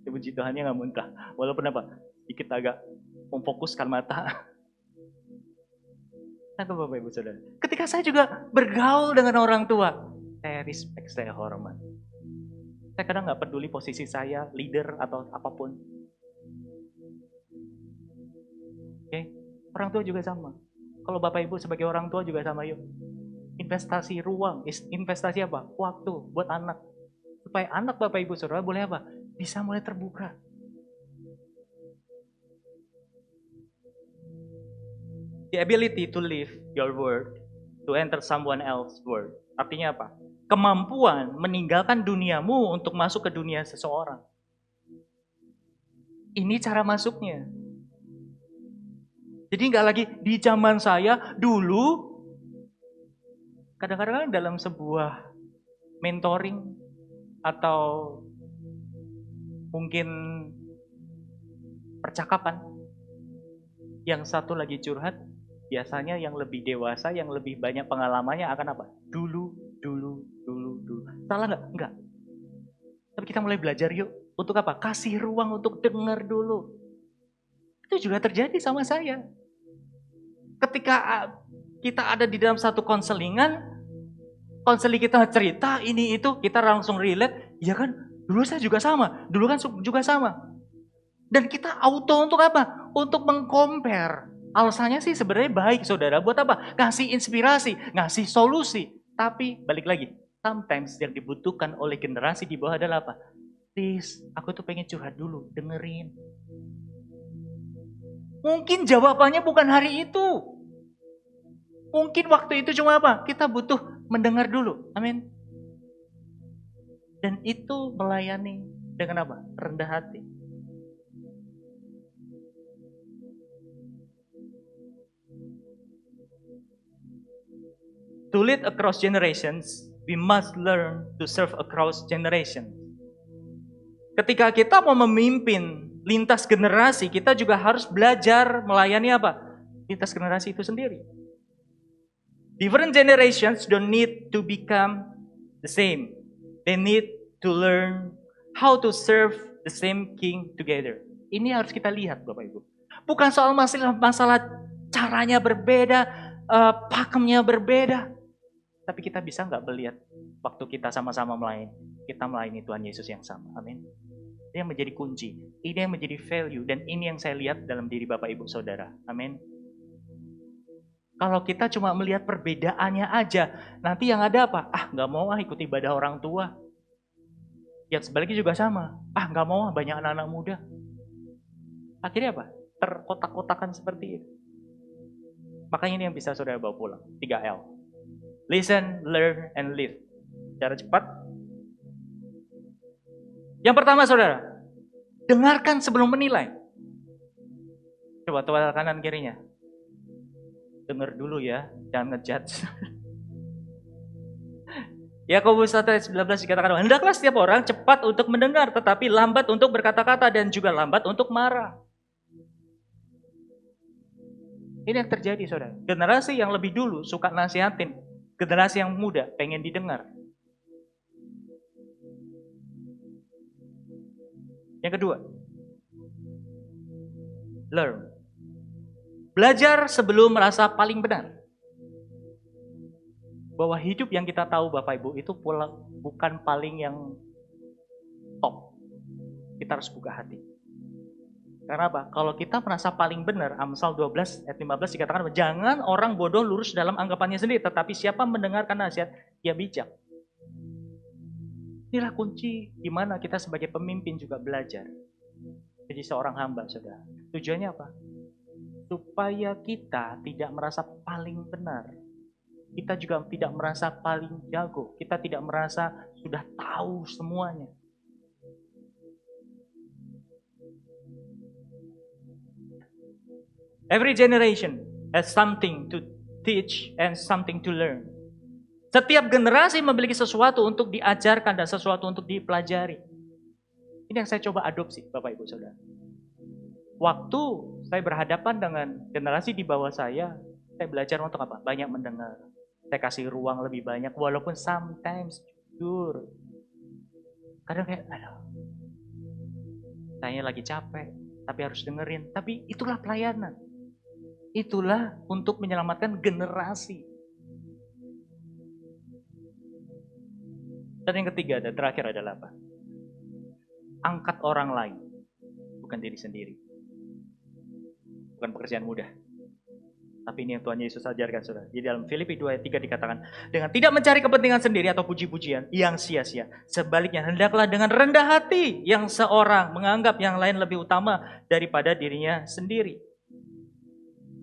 Puji Tuhannya nggak muntah. Walaupun apa? Sedikit agak memfokuskan mata. Nah, Bapak Ibu Saudara. Ketika saya juga bergaul dengan orang tua, saya respect, saya hormat. Saya kadang nggak peduli posisi saya, leader atau apapun. Oke, orang tua juga sama. Kalau Bapak Ibu sebagai orang tua juga sama yuk. Investasi ruang, investasi apa? Waktu buat anak. Supaya anak Bapak Ibu Saudara boleh apa? Bisa mulai terbuka. The ability to live your word, to enter someone else's world. Artinya apa? Kemampuan meninggalkan duniamu untuk masuk ke dunia seseorang. Ini cara masuknya. Jadi nggak lagi di zaman saya dulu. Kadang-kadang dalam sebuah mentoring atau mungkin percakapan, yang satu lagi curhat, biasanya yang lebih dewasa, yang lebih banyak pengalamannya akan apa? Dulu. Salah nggak? Enggak. Tapi kita mulai belajar yuk. Untuk apa? Kasih ruang untuk dengar dulu. Itu juga terjadi sama saya. Ketika kita ada di dalam satu konseling kita cerita ini itu, kita langsung relate. Ya kan, dulu saya juga sama. Dulu kan juga sama. Dan kita auto untuk apa? Untuk mengcompare. Alasannya sih sebenarnya baik saudara. Buat apa? Ngasih inspirasi, ngasih solusi. Tapi balik lagi, sometimes yang dibutuhkan oleh generasi di bawah adalah apa? Please, aku tuh pengen curhat dulu, dengerin. Mungkin jawabannya bukan hari itu. Mungkin waktu itu cuma apa? Kita butuh mendengar dulu. Amin. Dan itu melayani dengan apa? Rendah hati. To lead across generations, we must learn to serve across generations. Ketika kita mau memimpin lintas generasi, kita juga harus belajar melayani apa? Lintas generasi itu sendiri. Different generations don't need to become the same. They need to learn how to serve the same king together. Ini harus kita lihat Bapak Ibu. Bukan soal masalah caranya berbeda, pakemnya berbeda. Tapi kita bisa nggak melihat waktu kita sama-sama melayani, kita melayani Tuhan Yesus yang sama. Amin. Ini yang menjadi kunci. Ini yang menjadi value. Dan ini yang saya lihat dalam diri Bapak Ibu Saudara. Amin. Kalau kita cuma melihat perbedaannya aja, nanti yang ada apa? Nggak mau ikut ibadah orang tua. Yang sebaliknya juga sama. Nggak mau banyak anak-anak muda. Akhirnya apa? Terkotak-kotakan seperti itu. Makanya ini yang bisa saudara bawa pulang. 3L. Listen, learn, and live. Cara cepat. Yang pertama saudara, dengarkan sebelum menilai. Coba tual kanan kirinya. Dengar dulu ya, jangan ngejudge. Yakobus 1:19 dikatakan, hendaklah setiap orang cepat untuk mendengar, tetapi lambat untuk berkata-kata dan juga lambat untuk marah. Ini yang terjadi saudara. Generasi yang lebih dulu suka nasihatin. Generasi yang muda pengen didengar. Yang kedua, learn. Belajar sebelum merasa paling benar. Bahwa hidup yang kita tahu Bapak Ibu itu bukan paling yang top. Kita harus buka hati. Karena apa? Kalau kita merasa paling benar, Amsal 12 ayat 15 dikatakan, jangan orang bodoh lurus dalam anggapannya sendiri, tetapi siapa mendengarkan nasihat, dia bijak. Inilah kunci di mana kita sebagai pemimpin juga belajar. Jadi seorang hamba, saudara. Tujuannya apa? Supaya kita tidak merasa paling benar. Kita juga tidak merasa paling jago. Kita tidak merasa sudah tahu semuanya. Every generation has something to teach and something to learn. Setiap generasi memiliki sesuatu untuk diajarkan dan sesuatu untuk dipelajari. Ini yang saya coba adopsi, Bapak Ibu Saudara. Waktu saya berhadapan dengan generasi di bawah saya belajar untuk apa? Banyak mendengar. Saya kasih ruang lebih banyak, walaupun sometimes jujur. Kadang kayak, aduh, saya lagi capek, tapi harus dengerin. Tapi itulah pelayanan. Itulah untuk menyelamatkan generasi. Dan yang ketiga dan terakhir adalah apa? Angkat orang lain, bukan diri sendiri. Bukan pekerjaan mudah. Tapi ini yang Tuhan Yesus ajarkan, saudara. Di dalam Filipi 2 ayat 3 dikatakan, dengan tidak mencari kepentingan sendiri atau puji-pujian yang sia-sia. Sebaliknya, hendaklah dengan rendah hati yang seorang menganggap yang lain lebih utama daripada dirinya sendiri.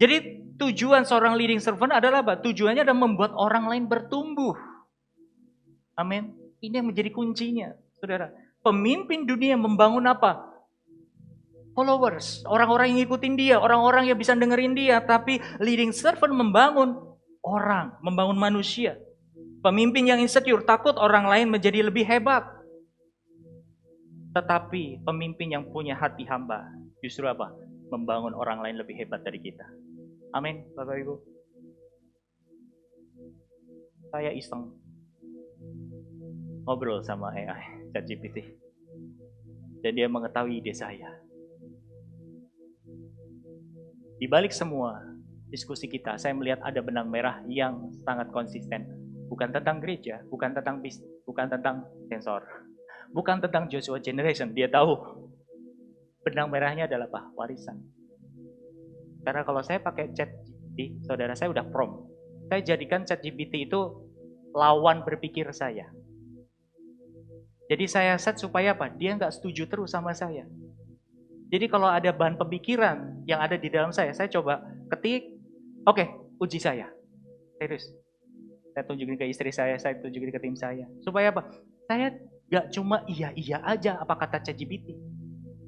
Jadi tujuan seorang leading servant adalah apa? Tujuannya adalah membuat orang lain bertumbuh. Amin. Ini yang menjadi kuncinya, saudara. Pemimpin dunia membangun apa? Followers, orang-orang yang ngikutin dia, orang-orang yang bisa dengerin dia. Tapi leading servant membangun orang, membangun manusia. Pemimpin yang insecure, takut orang lain menjadi lebih hebat. Tetapi pemimpin yang punya hati hamba, justru apa? Membangun orang lain lebih hebat dari kita. Amin, Bapak Ibu. Saya iseng ngobrol sama AI, ChatGPT. Dan dia mengetahui ide saya. Di balik semua diskusi kita, saya melihat ada benang merah yang sangat konsisten. Bukan tentang gereja, bukan tentang bisnis, bukan tentang sensor, bukan tentang Joshua Generation. Dia tahu benang merahnya adalah apa? Warisan. Karena kalau saya pakai ChatGPT, saudara saya udah prompt. Saya jadikan ChatGPT itu lawan berpikir saya. Jadi saya set supaya apa? Dia nggak setuju terus sama saya. Jadi kalau ada bahan pemikiran yang ada di dalam saya coba ketik, oke, uji saya. Serius. Saya tunjukin ke istri saya tunjukin ke tim saya. Supaya apa? Saya nggak cuma iya aja apa kata ChatGPT.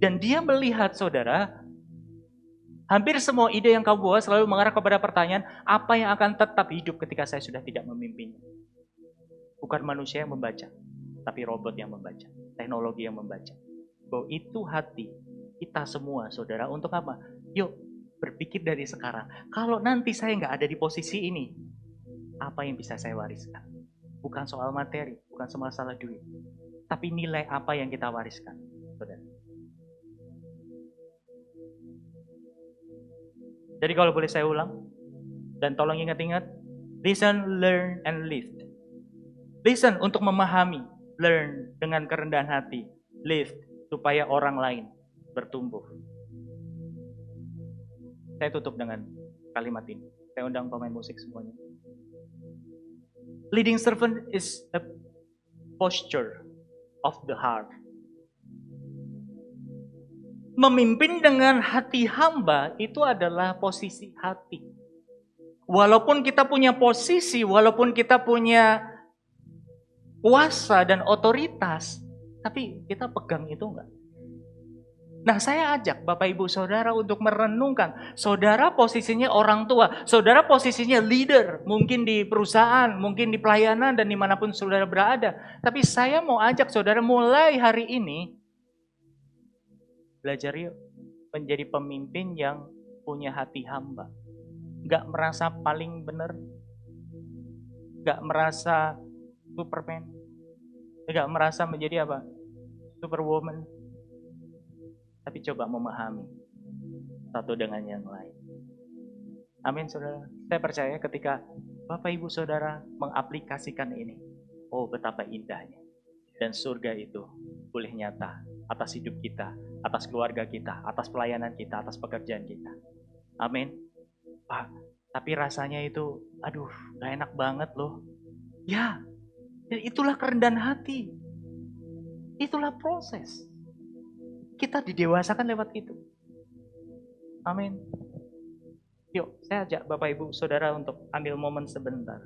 Dan dia melihat, saudara, hampir semua ide yang kau bawa selalu mengarah kepada pertanyaan, apa yang akan tetap hidup ketika saya sudah tidak memimpinnya? Bukan manusia yang membaca, tapi robot yang membaca, teknologi yang membaca. Bahwa itu hati kita semua, saudara, untuk apa? Yuk, berpikir dari sekarang. Kalau nanti saya nggak ada di posisi ini, apa yang bisa saya wariskan? Bukan soal materi, bukan masalah duit, tapi nilai apa yang kita wariskan, saudara. Jadi kalau boleh saya ulang, dan tolong ingat-ingat, listen, learn, and live. Listen untuk memahami, learn dengan kerendahan hati, live supaya orang lain bertumbuh. Saya tutup dengan kalimat ini. Saya undang pemain musik semuanya. Leading servant is a posture of the heart. Memimpin dengan hati hamba itu adalah posisi hati. Walaupun kita punya posisi, walaupun kita punya kuasa dan otoritas, tapi kita pegang itu enggak. Nah, saya ajak Bapak Ibu Saudara untuk merenungkan. Saudara posisinya orang tua, saudara posisinya leader, mungkin di perusahaan, mungkin di pelayanan dan dimanapun saudara berada. Tapi saya mau ajak saudara mulai hari ini, belajar yuk menjadi pemimpin yang punya hati hamba. Gak merasa paling benar, gak merasa Superman, gak merasa menjadi apa? Superwoman. Tapi coba memahami satu dengan yang lain. Amin, saudara. Saya percaya ketika Bapak Ibu Saudara mengaplikasikan ini, oh betapa indahnya. Dan surga itu boleh nyata atas hidup kita, atas keluarga kita, atas pelayanan kita, atas pekerjaan kita. Amin. Pak, tapi rasanya itu, aduh, gak enak banget loh. Ya, itulah kerendahan hati. Itulah proses. Kita didewasakan lewat itu. Amin. Yuk, saya ajak Bapak Ibu Saudara untuk ambil momen sebentar.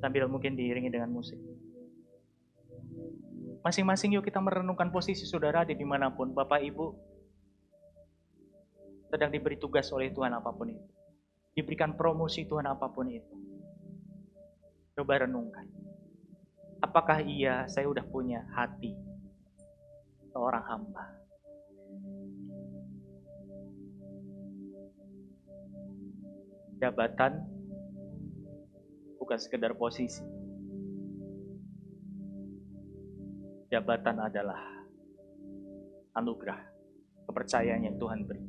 Sambil mungkin diiringi dengan musik. Masing-masing yuk kita merenungkan posisi saudara di dimanapun. Bapak Ibu sedang diberi tugas oleh Tuhan apapun itu. Diberikan promosi Tuhan apapun itu. Coba renungkan. Apakah iya saya udah punya hati seorang hamba? Jabatan bukan sekedar posisi. Jabatan adalah anugerah, kepercayaan yang Tuhan beri.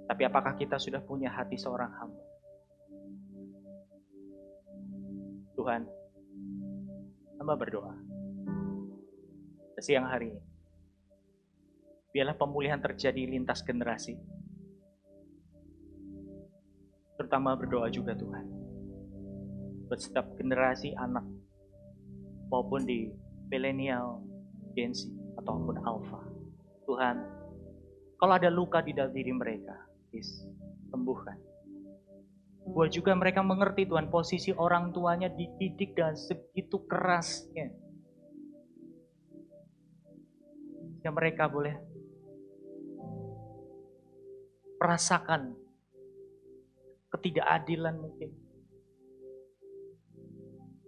Tapi apakah kita sudah punya hati seorang hamba? Tuhan, hamba berdoa. Siang hari ini, biarlah pemulihan terjadi lintas generasi. Terutama berdoa juga Tuhan, buat setiap generasi anak, maupun di milenial, Gen Z, ataupun Alpha. Tuhan, kalau ada luka di dalam diri mereka, please, sembuhkan. Buat juga mereka mengerti Tuhan, posisi orang tuanya dididik dengan segitu kerasnya. Yang mereka boleh merasakan ketidakadilan mungkin.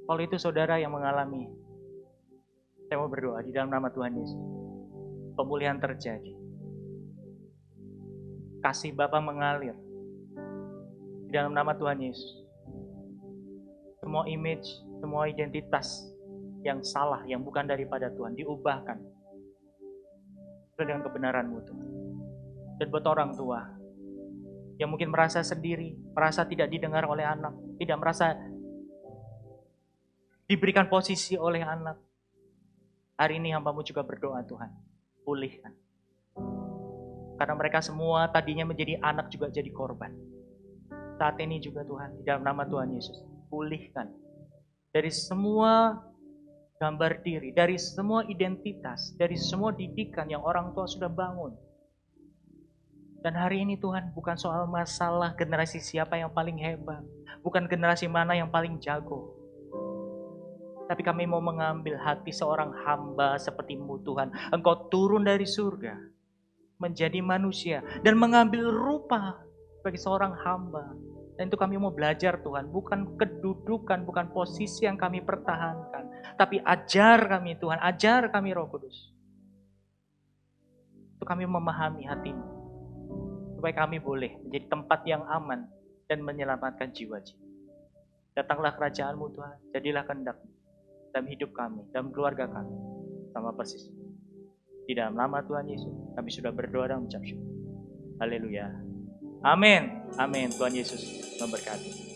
Kalau itu saudara yang mengalami, saya mau berdoa di dalam nama Tuhan Yesus. Pemulihan terjadi. Kasih Bapa mengalir. Di dalam nama Tuhan Yesus. Semua image, semua identitas yang salah, yang bukan daripada Tuhan, diubahkan. Dengan kebenaran-Mu Tuhan. Dan buat orang tua, yang mungkin merasa sendiri, merasa tidak didengar oleh anak, tidak merasa diberikan posisi oleh anak. Hari ini hamba-Mu juga berdoa Tuhan, pulihkan. Karena mereka semua tadinya menjadi anak juga jadi korban. Saat ini juga Tuhan, di dalam nama Tuhan Yesus, pulihkan. Dari semua gambar diri, dari semua identitas, dari semua didikan yang orang tua sudah bangun. Dan hari ini Tuhan, bukan soal masalah generasi siapa yang paling hebat, bukan generasi mana yang paling jago. Tapi kami mau mengambil hati seorang hamba seperti-Mu Tuhan. Engkau turun dari surga, menjadi manusia, dan mengambil rupa sebagai seorang hamba. Dan itu kami mau belajar Tuhan, bukan kedudukan, bukan posisi yang kami pertahankan. Tapi ajar kami Tuhan, ajar kami Roh Kudus. Untuk kami memahami hati-Mu. Supaya kami boleh menjadi tempat yang aman dan menyelamatkan jiwa-jiwa. Datanglah kerajaan-Mu Tuhan, jadilah kehendak-Mu dalam hidup kami, dalam keluarga kami, sama persis. Di dalam nama Tuhan Yesus, kami sudah berdoa dan mengucap syukur. Haleluya. Amin. Amin. Tuhan Yesus memberkati.